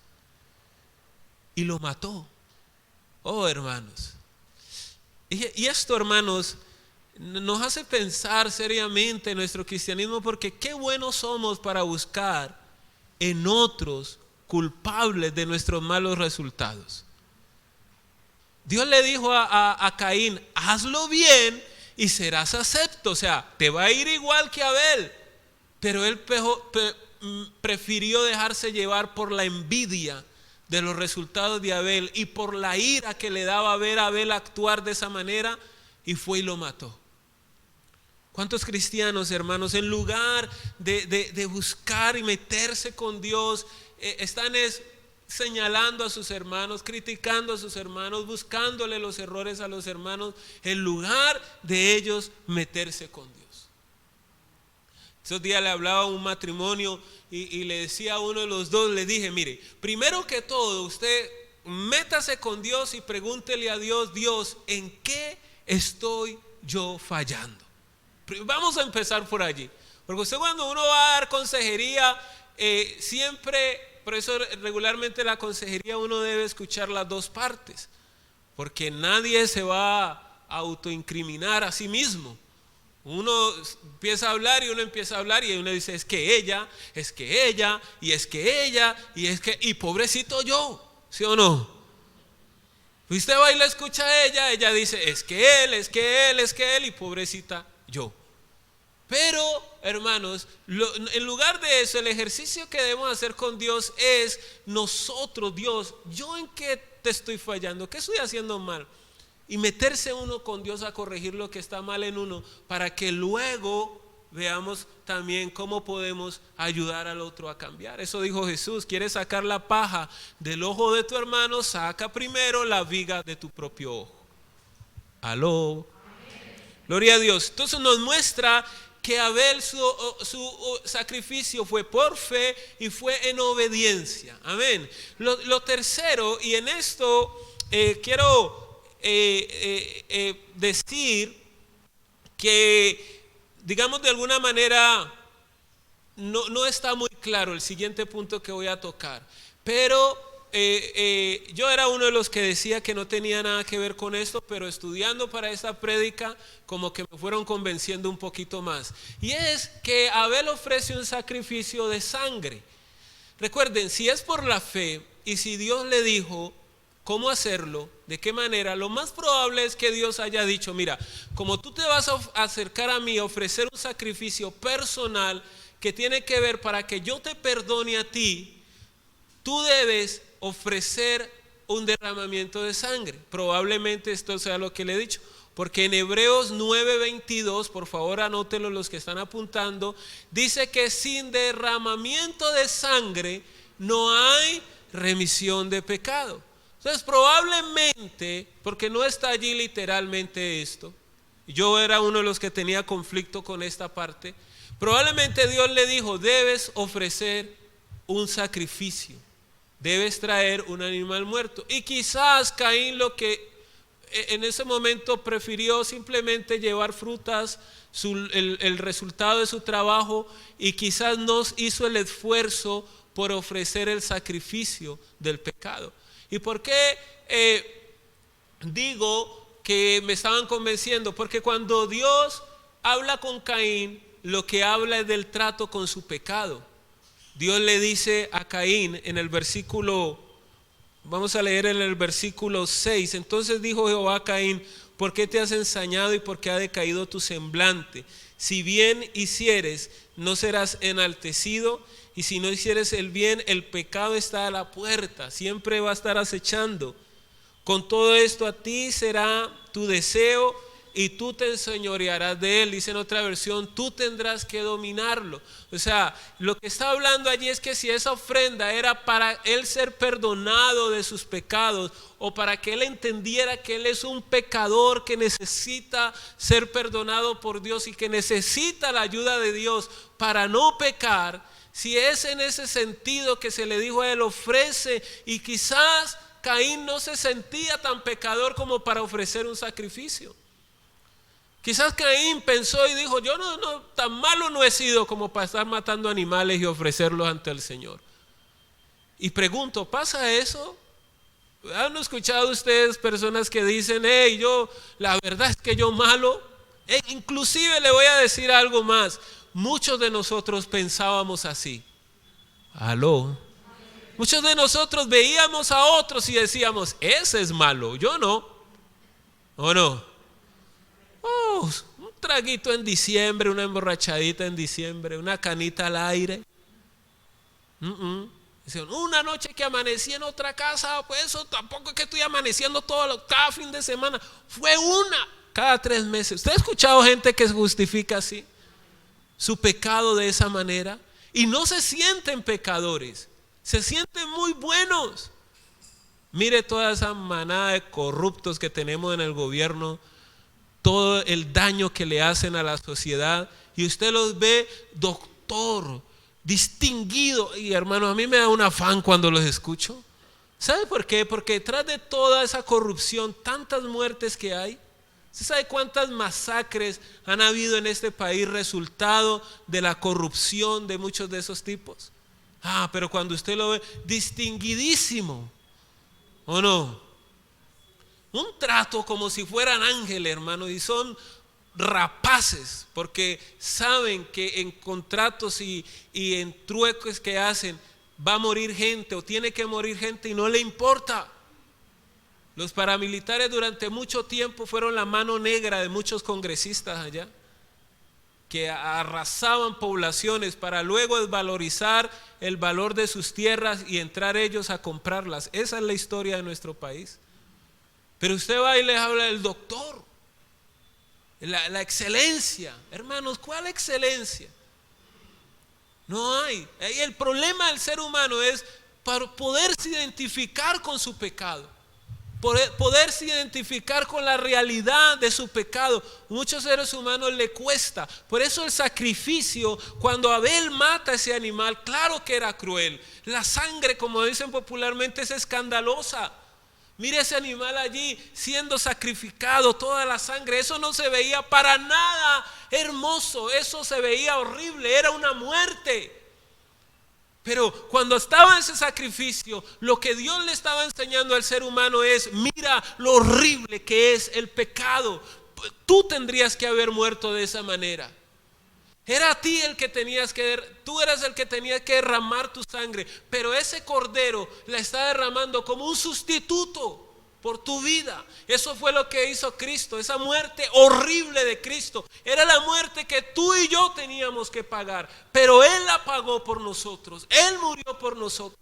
Y lo mató. Oh, hermanos. Y esto, hermanos, nos hace pensar seriamente en nuestro cristianismo, porque qué buenos somos para buscar en otros culpables de nuestros malos resultados. Dios le dijo a Caín, hazlo bien y serás acepto. O sea, te va a ir igual que Abel. Pero él prefirió dejarse llevar por la envidia de los resultados de Abel y por la ira que le daba ver a Abel actuar de esa manera, y fue y lo mató. ¿Cuántos cristianos, hermanos, en lugar de buscar y meterse con Dios, están señalando a sus hermanos, criticando a sus hermanos, buscándole los errores a los hermanos, en lugar de ellos meterse con Dios? Esos días le hablaba a un matrimonio y le decía a uno de los dos, le dije, mire, primero que todo, usted métase con Dios y pregúntele a Dios, Dios, ¿en qué estoy yo fallando? Vamos a empezar por allí, porque usted, cuando uno va a dar consejería, siempre, por eso regularmente la consejería uno debe escuchar las dos partes, porque nadie se va a autoincriminar a sí mismo. Uno empieza a hablar y uno dice, es que ella, y pobrecito yo, ¿sí o no? Usted va y la escucha a ella dice, es que él, y pobrecita yo. Pero, hermanos, en lugar de eso, el ejercicio que debemos hacer con Dios es nosotros, Dios, ¿yo en qué te estoy fallando? ¿Qué estoy haciendo mal? Y meterse uno con Dios a corregir lo que está mal en uno, para que luego veamos también cómo podemos ayudar al otro a cambiar. Eso dijo Jesús: ¿quieres sacar la paja del ojo de tu hermano? Saca primero la viga de tu propio ojo. Aló. Gloria a Dios. Entonces nos muestra que Abel, su sacrificio fue por fe y fue en obediencia. Amén. Lo tercero, y en esto quiero decir que, digamos, de alguna manera no está muy claro el siguiente punto que voy a tocar, pero yo era uno de los que decía que no tenía nada que ver con esto, pero estudiando para esta prédica como que me fueron convenciendo un poquito más, y es que Abel ofrece un sacrificio de sangre. Recuerden, si es por la fe y si Dios le dijo cómo hacerlo, de qué manera, lo más probable es que Dios haya dicho, mira, como tú te vas a acercar a mí a ofrecer un sacrificio personal que tiene que ver para que yo te perdone a ti, tú debes ofrecer un derramamiento de sangre. Probablemente esto sea lo que le he dicho, porque en Hebreos 9:22, por favor anótenlo los que están apuntando, dice que sin derramamiento de sangre no hay remisión de pecado. Entonces probablemente, porque no está allí literalmente esto, yo era uno de los que tenía conflicto con esta parte, probablemente Dios le dijo, debes ofrecer un sacrificio, debes traer un animal muerto. Y quizás Caín, lo que en ese momento prefirió simplemente llevar frutas, el resultado de su trabajo, y quizás no hizo el esfuerzo por ofrecer el sacrificio del pecado. ¿Y por qué digo que me estaban convenciendo? Porque cuando Dios habla con Caín, lo que habla es del trato con su pecado. Dios le dice a Caín en el versículo, vamos a leer en el versículo 6, entonces dijo Jehová a Caín, ¿por qué te has ensañado y por qué ha decaído tu semblante? Si bien hicieres, no serás enaltecido, y si no hicieres el bien, el pecado está a la puerta, siempre va a estar acechando. Con todo esto a ti será tu deseo y tú te enseñorearás de él. Dice en otra versión, tú tendrás que dominarlo. O sea, lo que está hablando allí es que si esa ofrenda era para él ser perdonado de sus pecados, o para que él entendiera que él es un pecador que necesita ser perdonado por Dios y que necesita la ayuda de Dios para no pecar, si es en ese sentido que se le dijo a él, ofrece, y quizás Caín no se sentía tan pecador como para ofrecer un sacrificio. Quizás Caín pensó y dijo, yo no tan malo no he sido como para estar matando animales y ofrecerlos ante el Señor. Y pregunto, ¿pasa eso? ¿Han escuchado ustedes personas que dicen, la verdad es que yo malo? Inclusive le voy a decir algo más. Muchos de nosotros pensábamos así. Aló. Muchos de nosotros veíamos a otros y decíamos, ese es malo, yo no. ¿O no? traguitos, un traguito en diciembre, una emborrachadita en diciembre, una canita al aire. Dicen, una noche que amanecí en otra casa, pues eso tampoco es que estoy amaneciendo cada fin de semana, fue una cada 3 meses. ¿Usted ha escuchado gente que se justifica así su pecado de esa manera? Y no se sienten pecadores, se sienten muy buenos. Mire toda esa manada de corruptos que tenemos en el gobierno, todo el daño que le hacen a la sociedad, y usted los ve doctor, distinguido, y hermano, a mí me da un afán cuando los escucho. ¿Sabe por qué? Porque detrás de toda esa corrupción, tantas muertes que hay. ¿Usted sabe cuántas masacres han habido en este país resultado de la corrupción de muchos de esos tipos? Pero cuando usted lo ve distinguidísimo, ¿o no? Un trato como si fueran ángeles, hermano, y son rapaces porque saben que en contratos y en trueques que hacen va a morir gente o tiene que morir gente y no le importa. Los paramilitares durante mucho tiempo fueron la mano negra de muchos congresistas allá, que arrasaban poblaciones para luego desvalorizar el valor de sus tierras y entrar ellos a comprarlas. Esa es la historia de nuestro país. Pero usted va y les habla del doctor, la excelencia. Hermanos, ¿cuál excelencia? No hay. El problema del ser humano es para poderse identificar con su pecado, poderse identificar con la realidad de su pecado. Muchos seres humanos le cuesta. Por eso el sacrificio, cuando Abel mata a ese animal, claro que era cruel. La sangre, como dicen popularmente, es escandalosa. Mire ese animal allí siendo sacrificado, toda la sangre, eso no se veía para nada hermoso, eso se veía horrible, era una muerte. Pero cuando estaba ese sacrificio, lo que Dios le estaba enseñando al ser humano es: mira lo horrible que es el pecado. Tú tendrías que haber muerto de esa manera. Era a ti el que tú eras el que tenías que derramar tu sangre, pero ese cordero la está derramando como un sustituto por tu vida. Eso fue lo que hizo Cristo. Esa muerte horrible de Cristo era la muerte que tú y yo teníamos que pagar, pero Él la pagó por nosotros. Él murió por nosotros.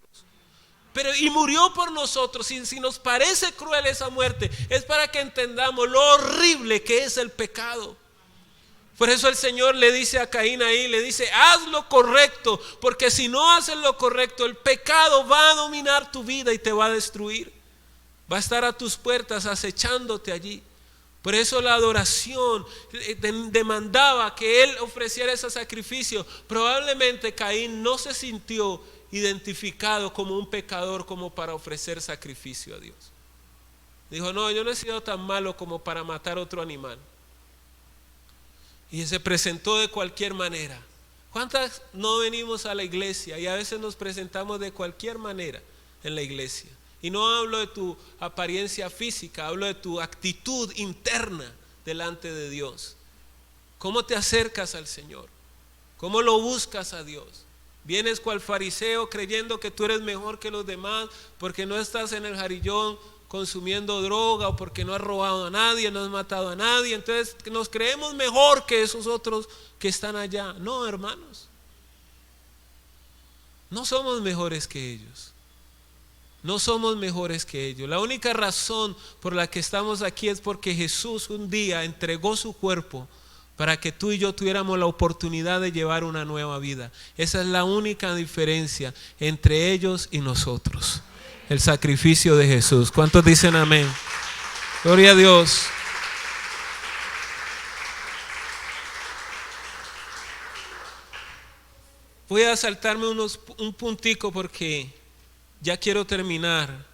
Y murió por nosotros. Si nos parece cruel esa muerte, es para que entendamos lo horrible que es el pecado. Por eso el Señor le dice a Caín ahí, le dice: haz lo correcto, porque si no haces lo correcto, el pecado va a dominar tu vida y te va a destruir. Va a estar a tus puertas acechándote allí. Por eso la adoración demandaba que él ofreciera ese sacrificio. Probablemente Caín no se sintió identificado como un pecador como para ofrecer sacrificio a Dios. Dijo: no, yo no he sido tan malo como para matar otro animal. Y se presentó de cualquier manera. ¿Cuántas no venimos a la iglesia y a veces nos presentamos de cualquier manera en la iglesia? Y no hablo de tu apariencia física, hablo de tu actitud interna delante de Dios. ¿Cómo te acercas al Señor? ¿Cómo lo buscas a Dios? ¿Vienes cual fariseo creyendo que tú eres mejor que los demás porque no estás en el jarillón consumiendo droga, o porque no has robado a nadie, no has matado a nadie, entonces nos creemos mejor que esos otros que están allá? No, hermanos, no somos mejores que ellos. No somos mejores que ellos. La única razón por la que estamos aquí es porque Jesús un día entregó su cuerpo para que tú y yo tuviéramos la oportunidad de llevar una nueva vida. Esa es la única diferencia entre ellos y nosotros. El sacrificio de Jesús. ¿Cuántos dicen amén? Gloria a Dios. Voy a saltarme un puntico porque ya quiero terminar.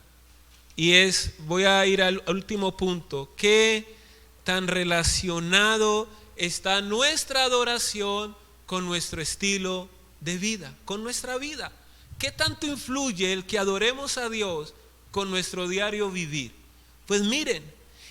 Y voy a ir al último punto. ¿Qué tan relacionado está nuestra adoración con nuestro estilo de vida, con nuestra vida? ¿Qué tanto influye el que adoremos a Dios con nuestro diario vivir? Pues miren,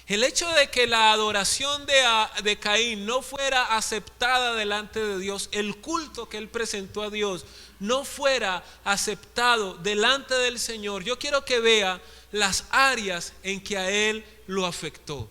el hecho de que la adoración de Caín no fuera aceptada delante de Dios, el culto que él presentó a Dios no fuera aceptado delante del Señor, yo quiero que vea las áreas en que a él lo afectó.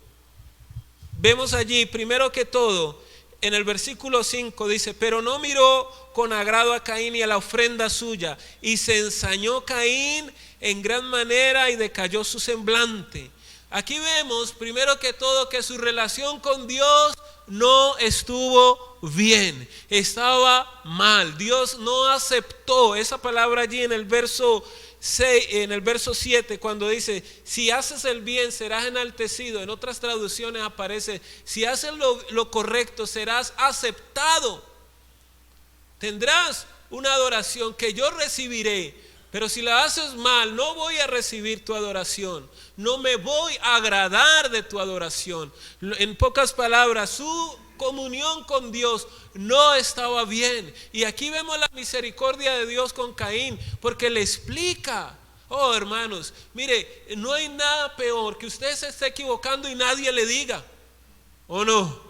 vemos allí, primero que todo, en el versículo 5 dice: pero no miró con agrado a Caín y a la ofrenda suya, y se ensañó Caín en gran manera y decayó su semblante. Aquí vemos, primero que todo, que su relación con Dios no estuvo bien, estaba mal. Dios no aceptó esa palabra allí en el verso 6, en el verso 7, cuando dice: si haces el bien serás enaltecido. En otras traducciones aparece: si haces lo correcto serás aceptado, tendrás una adoración que yo recibiré. Pero si la haces mal, no voy a recibir tu adoración, no me voy a agradar de tu adoración. En pocas palabras, su comunión con Dios no estaba bien. Y aquí vemos la misericordia de Dios con Caín, porque le explica: oh hermanos, mire, no hay nada peor que usted se esté equivocando y nadie le diga, ¿o no?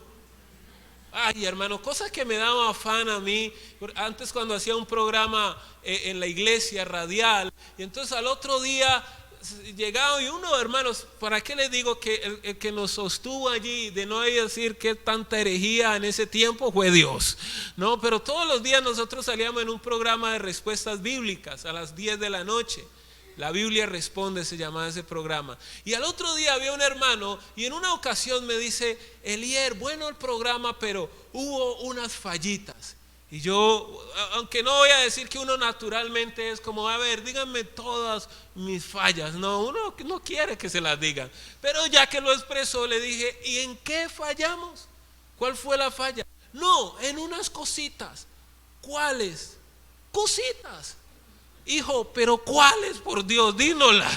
Ay, hermano, cosas que me daban afán a mí. Antes, cuando hacía un programa en la iglesia radial, y entonces al otro día llegaba y uno, hermanos, ¿para qué les digo que el que nos sostuvo allí de no decir que tanta herejía en ese tiempo fue Dios? No, pero todos los días nosotros salíamos en un programa de respuestas bíblicas a las 10 de la noche. La Biblia Responde se llamaba ese programa. Y al otro día había un hermano y en una ocasión me dice: Elier, bueno el programa, pero hubo unas fallitas. Y yo, aunque no voy a decir que uno naturalmente es como: a ver, díganme todas mis fallas. No, uno no quiere que se las digan. Pero ya que lo expresó, le dije: ¿y en qué fallamos? ¿Cuál fue la falla? No, en unas cositas. ¿Cuáles? Cositas. Hijo, pero ¿cuáles? Por Dios, dínosla.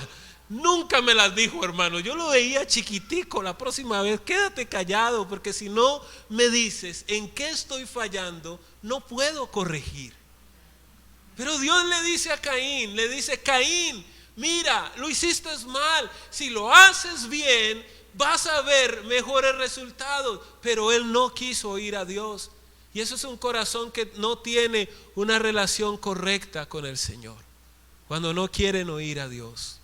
Nunca me las dijo, hermano. Yo lo veía chiquitico. La próxima vez quédate callado, porque si no me dices en qué estoy fallando, no puedo corregir. Pero Dios le dice a Caín, le dice: Caín, mira, lo hiciste mal. Si lo haces bien, vas a ver mejores resultados. Pero él no quiso oír a Dios. Y eso es un corazón que no tiene una relación correcta con el Señor, cuando no quieren oír a Dios.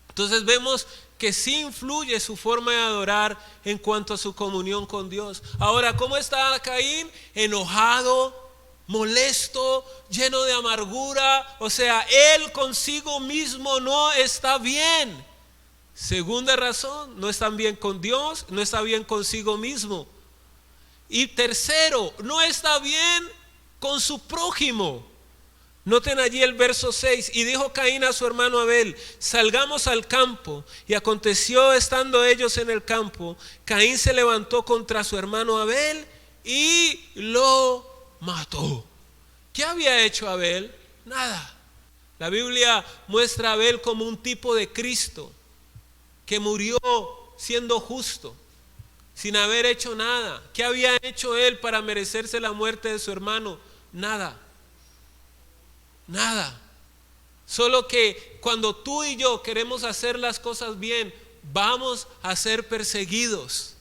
Entonces vemos que sí influye su forma de adorar en cuanto a su comunión con Dios. Ahora, ¿cómo está Caín? Enojado, molesto, lleno de amargura. O sea, él consigo mismo no está bien. Segunda razón, no está bien con Dios, no está bien consigo mismo. Y tercero, no está bien con su prójimo. Noten allí el verso 6: y dijo Caín a su hermano Abel: salgamos al campo. Y aconteció, estando ellos en el campo, Caín se levantó contra su hermano Abel y lo mató. ¿Qué había hecho Abel? Nada. La Biblia muestra a Abel como un tipo de Cristo, que murió siendo justo, sin haber hecho nada. ¿Qué había hecho él para merecerse la muerte de su hermano? Nada. Nada. Solo que cuando tú y yo queremos hacer las cosas bien, vamos a ser perseguidos.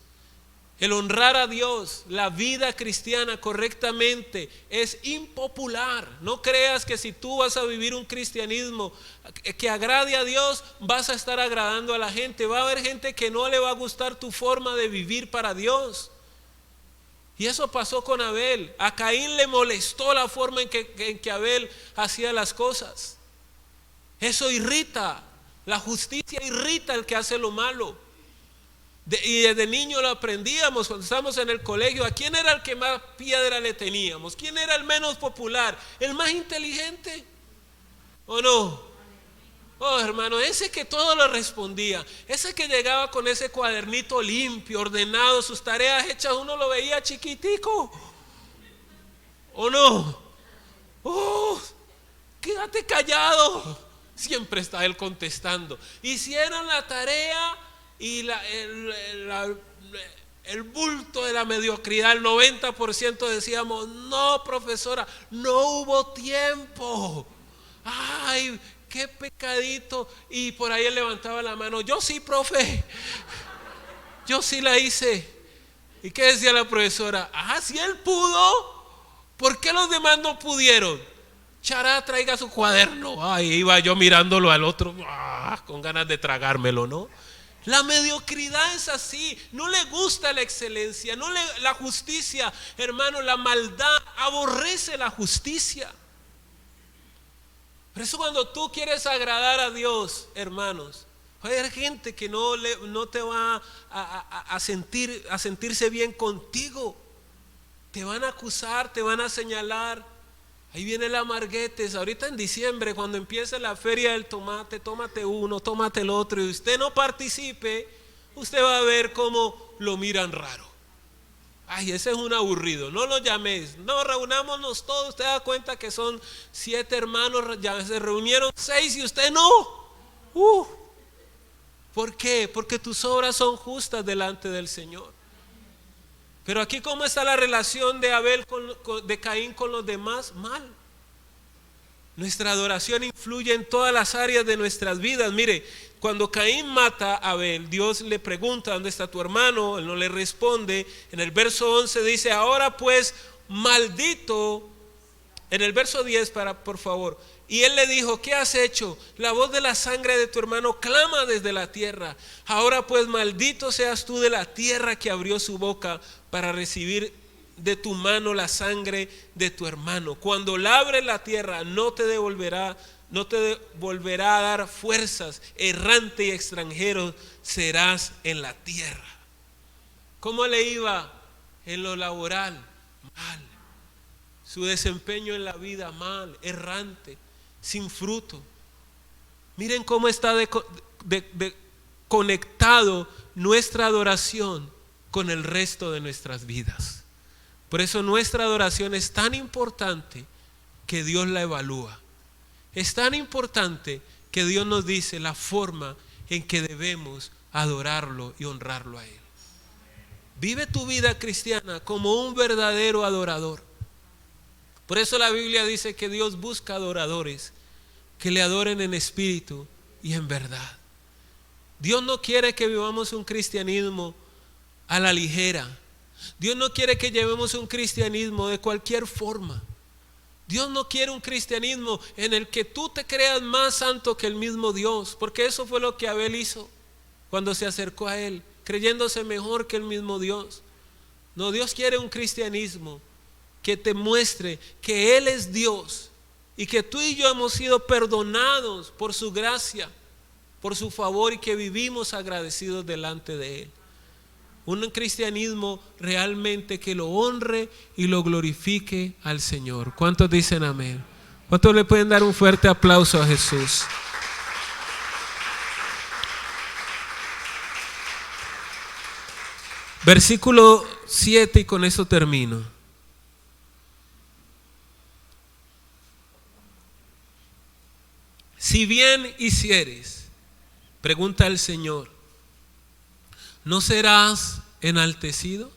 El honrar a Dios, la vida cristiana correctamente, es impopular. No creas que si tú vas a vivir un cristianismo que agrade a Dios, vas a estar agradando a la gente. Va a haber gente que no le va a gustar tu forma de vivir para Dios. Y eso pasó con Abel. A Caín le molestó la forma en que Abel hacía las cosas. Eso irrita. La justicia irrita al que hace lo malo. Y desde niño lo aprendíamos cuando estábamos en el colegio. ¿A quién era el que más piedra le teníamos? ¿Quién era el menos popular? ¿El más inteligente? ¿O no? Oh, hermano, ese que todo lo respondía, ese que llegaba con ese cuadernito limpio, ordenado, sus tareas hechas, uno lo veía chiquitico. ¿O no? Oh, quédate callado. Siempre está él contestando. Hicieron la tarea y el bulto de la mediocridad, el 90% decíamos: no, profesora, no hubo tiempo. Ay, qué pecadito. Y por ahí él levantaba la mano: yo sí, profe, yo sí la hice. ¿Y qué decía la profesora? Si él pudo, ¿por qué los demás no pudieron? Chará, traiga su cuaderno. Ay, iba yo mirándolo al otro, con ganas de tragármelo, ¿no? La mediocridad es así, no le gusta la excelencia, la justicia, hermano, la maldad aborrece la justicia. Por eso cuando tú quieres agradar a Dios, hermanos, va a haber gente que no te va a sentirse bien contigo. Te van a acusar, te van a señalar. Ahí viene el amarguetes. Ahorita en diciembre, cuando empiece la feria del tomate, tómate uno, tómate el otro, y usted no participe, usted va a ver cómo lo miran raro. Ay, ese es un aburrido, no lo llames. No, reunámonos todos. Usted da cuenta que son 7 hermanos, ya se reunieron 6 y usted no. ¿Por qué? Porque tus obras son justas delante del Señor. Pero aquí, ¿cómo está la relación de de Caín con los demás? Mal. Nuestra adoración influye en todas las áreas de nuestras vidas. Mire, cuando Caín mata a Abel, Dios le pregunta: ¿dónde está tu hermano? Él no le responde. En el verso 11 dice: ahora pues, maldito. En el verso 10, por favor. Y él le dijo: ¿qué has hecho? La voz de la sangre de tu hermano clama desde la tierra. Ahora pues, maldito seas tú de la tierra que abrió su boca para recibir de tu mano la sangre de tu hermano. Cuando labres la tierra, no te devolverá a dar fuerzas. Errante y extranjero serás en la tierra. ¿Cómo le iba en lo laboral? Mal. Su desempeño en la vida mal, errante, sin fruto. Miren cómo está conectado nuestra adoración con el resto de nuestras vidas. Por eso nuestra adoración es tan importante que Dios la evalúa. Es tan importante que Dios nos dice la forma en que debemos adorarlo y honrarlo a Él. Vive tu vida cristiana como un verdadero adorador. Por eso la Biblia dice que Dios busca adoradores que le adoren en espíritu y en verdad. Dios no quiere que vivamos un cristianismo a la ligera. Dios no quiere que llevemos un cristianismo de cualquier forma. Dios no quiere un cristianismo en el que tú te creas más santo que el mismo Dios, porque eso fue lo que Abel hizo cuando se acercó a Él, creyéndose mejor que el mismo Dios. No, Dios quiere un cristianismo que te muestre que Él es Dios y que tú y yo hemos sido perdonados por su gracia, por su favor, y que vivimos agradecidos delante de Él. Un cristianismo realmente que lo honre y lo glorifique al Señor. ¿Cuántos dicen amén? ¿Cuántos le pueden dar un fuerte aplauso a Jesús? Versículo 7, y con eso termino. Si bien hicieres, pregunta el Señor, ¿no serás enaltecido?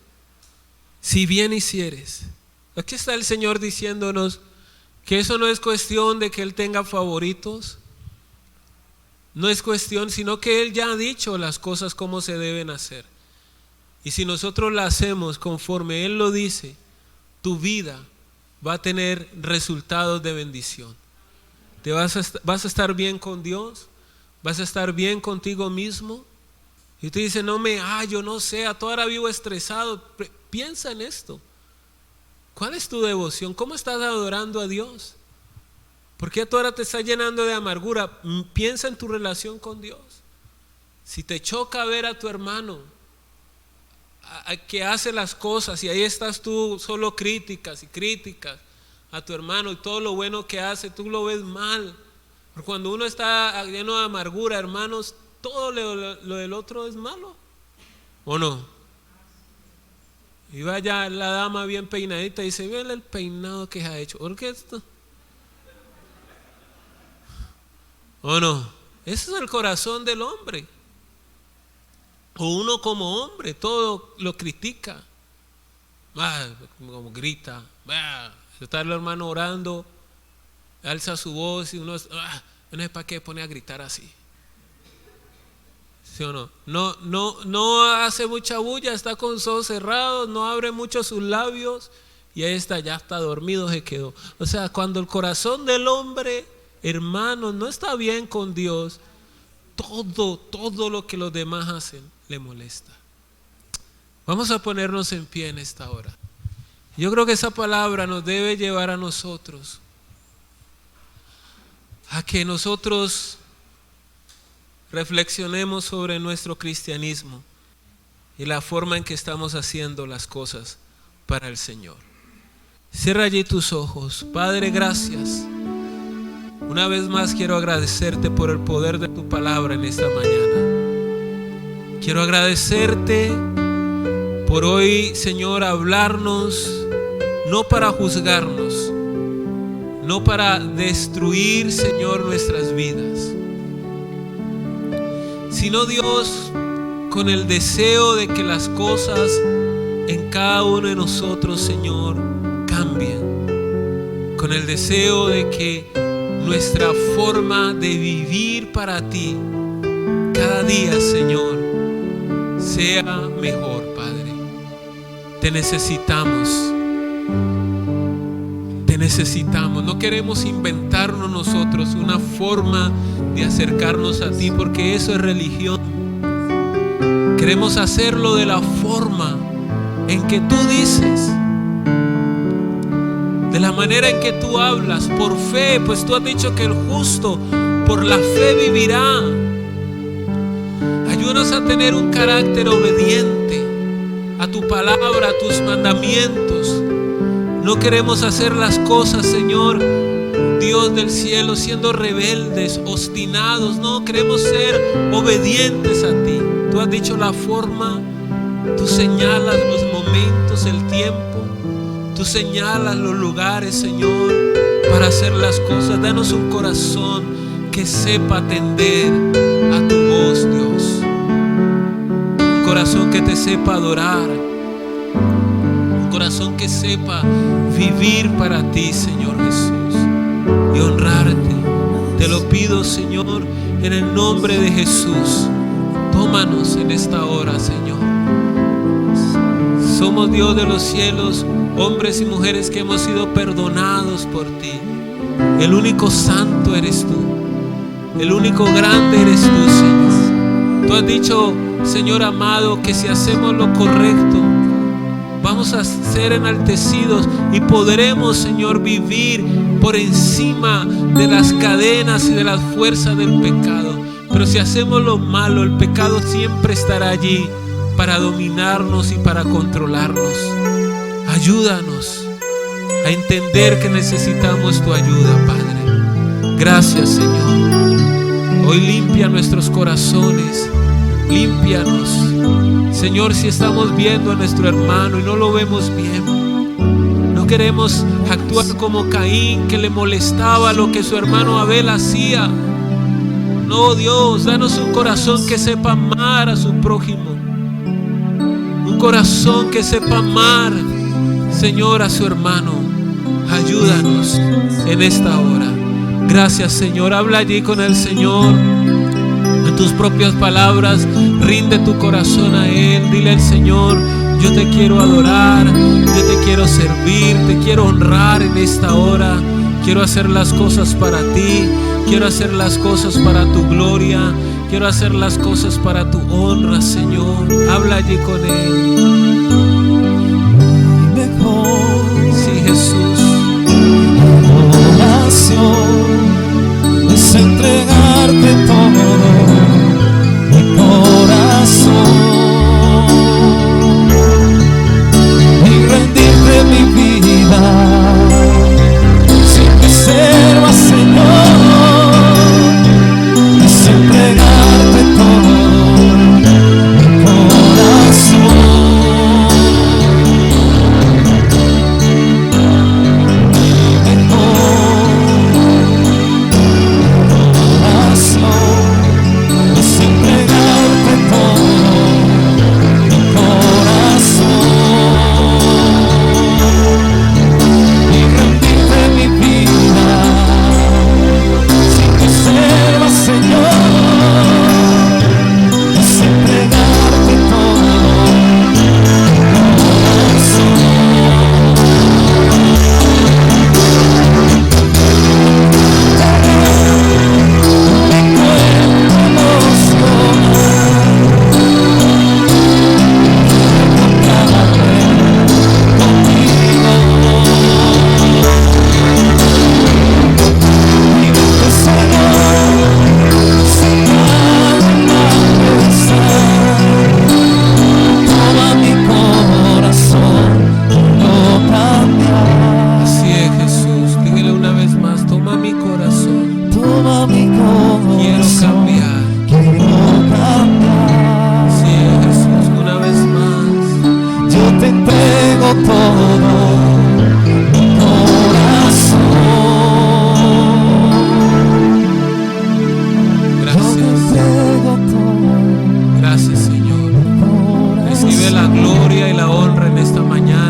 Si bien hicieres. Aquí está el Señor diciéndonos que eso no es cuestión de que Él tenga favoritos. No es cuestión, sino que Él ya ha dicho las cosas como se deben hacer. Y si nosotros las hacemos conforme Él lo dice, tu vida va a tener resultados de bendición. Vas a estar bien con Dios, vas a estar bien contigo mismo. Y tú dices: yo no sé, a toda hora vivo estresado. Piensa en esto. ¿Cuál es tu devoción? ¿Cómo estás adorando a Dios? ¿Por qué a toda hora te estás llenando de amargura? Piensa en tu relación con Dios. Si te choca ver a tu hermano que hace las cosas y ahí estás tú, solo críticas a tu hermano, y todo lo bueno que hace tú lo ves mal. Porque cuando uno está lleno de amargura, hermanos, todo lo del otro es malo, ¿o no? Y vaya la dama bien peinadita y dice: vele el peinado que ha hecho. ¿Por qué esto? ¿O no? Ese es el corazón del hombre. O uno como hombre, todo lo critica. Como grita. Está el hermano orando, alza su voz y uno no es para qué pone a gritar así. ¿Sí o no? No hace mucha bulla, está con los ojos cerrados, no abre mucho sus labios y ahí está, ya está dormido, se quedó. O sea, cuando el corazón del hombre, hermano, no está bien con Dios, todo lo que los demás hacen le molesta. Vamos a ponernos en pie en esta hora. Yo creo que esa palabra nos debe llevar a nosotros a que nosotros reflexionemos sobre nuestro cristianismo y la forma en que estamos haciendo las cosas para el Señor. Cierra allí tus ojos. Padre, gracias. Una vez más quiero agradecerte por el poder de tu palabra en esta mañana. Quiero agradecerte por hoy, Señor, hablarnos, no para juzgarnos, no para destruir, Señor, nuestras vidas, sino, Dios, con el deseo de que las cosas en cada uno de nosotros, Señor, cambien, con el deseo de que nuestra forma de vivir para ti cada día, Señor, sea mejor, Padre. Te necesitamos. Te necesitamos. No queremos inventarnos nosotros una forma de acercarnos a ti, porque eso es religión. Queremos hacerlo de la forma en que tú dices, de la manera en que tú hablas, por fe, pues tú has dicho que el justo por la fe vivirá. Ayúdanos a tener un carácter obediente a tu palabra, a tus mandamientos. No queremos hacer las cosas, Señor, Dios del cielo, siendo rebeldes, obstinados. No, queremos ser obedientes a ti. Tú has dicho la forma, tú señalas los momentos, el tiempo. Tú señalas los lugares, Señor, para hacer las cosas. Danos un corazón que sepa atender a tu voz, Dios. Un corazón que te sepa adorar. Un corazón que sepa vivir para ti, Señor Jesús, y honrarte. Te lo pido, Señor, en el nombre de Jesús. Tómanos en esta hora, Señor. Somos Dios de los cielos, hombres y mujeres que hemos sido perdonados por ti. El único santo eres tú. El único grande eres tú, Señor. Tú has dicho, Señor amado, que si hacemos lo correcto, vamos a ser enaltecidos y podremos, Señor, vivir por encima de las cadenas y de las fuerzas del pecado. Pero si hacemos lo malo, el pecado siempre estará allí para dominarnos y para controlarnos. Ayúdanos a entender que necesitamos tu ayuda, Padre. Gracias, Señor. Hoy limpia nuestros corazones, límpianos. Señor, si estamos viendo a nuestro hermano y no lo vemos bien, no queremos actuar como Caín, que le molestaba lo que su hermano Abel hacía. No, Dios, danos un corazón que sepa amar a su prójimo. Un corazón que sepa amar, Señor, a su hermano. Ayúdanos en esta hora. Gracias, Señor. Habla allí con el Señor en tus propias palabras. Rinde tu corazón a Él. Dile al Señor: yo te quiero adorar, yo te quiero servir, te quiero honrar en esta hora. Quiero hacer las cosas para ti. Quiero hacer las cosas para tu gloria. Quiero hacer las cosas para tu honra, Señor. Habla allí con Él. Sí, Jesús. Oración es entregarte todo mi corazón y rendirte mi vida sin reservas, Señor. Es entregarte todo mi corazón. todo mi corazón. Gracias. Yo te entrego todo Gracias, Señor. mi corazón. Recibe la gloria y la honra en esta mañana.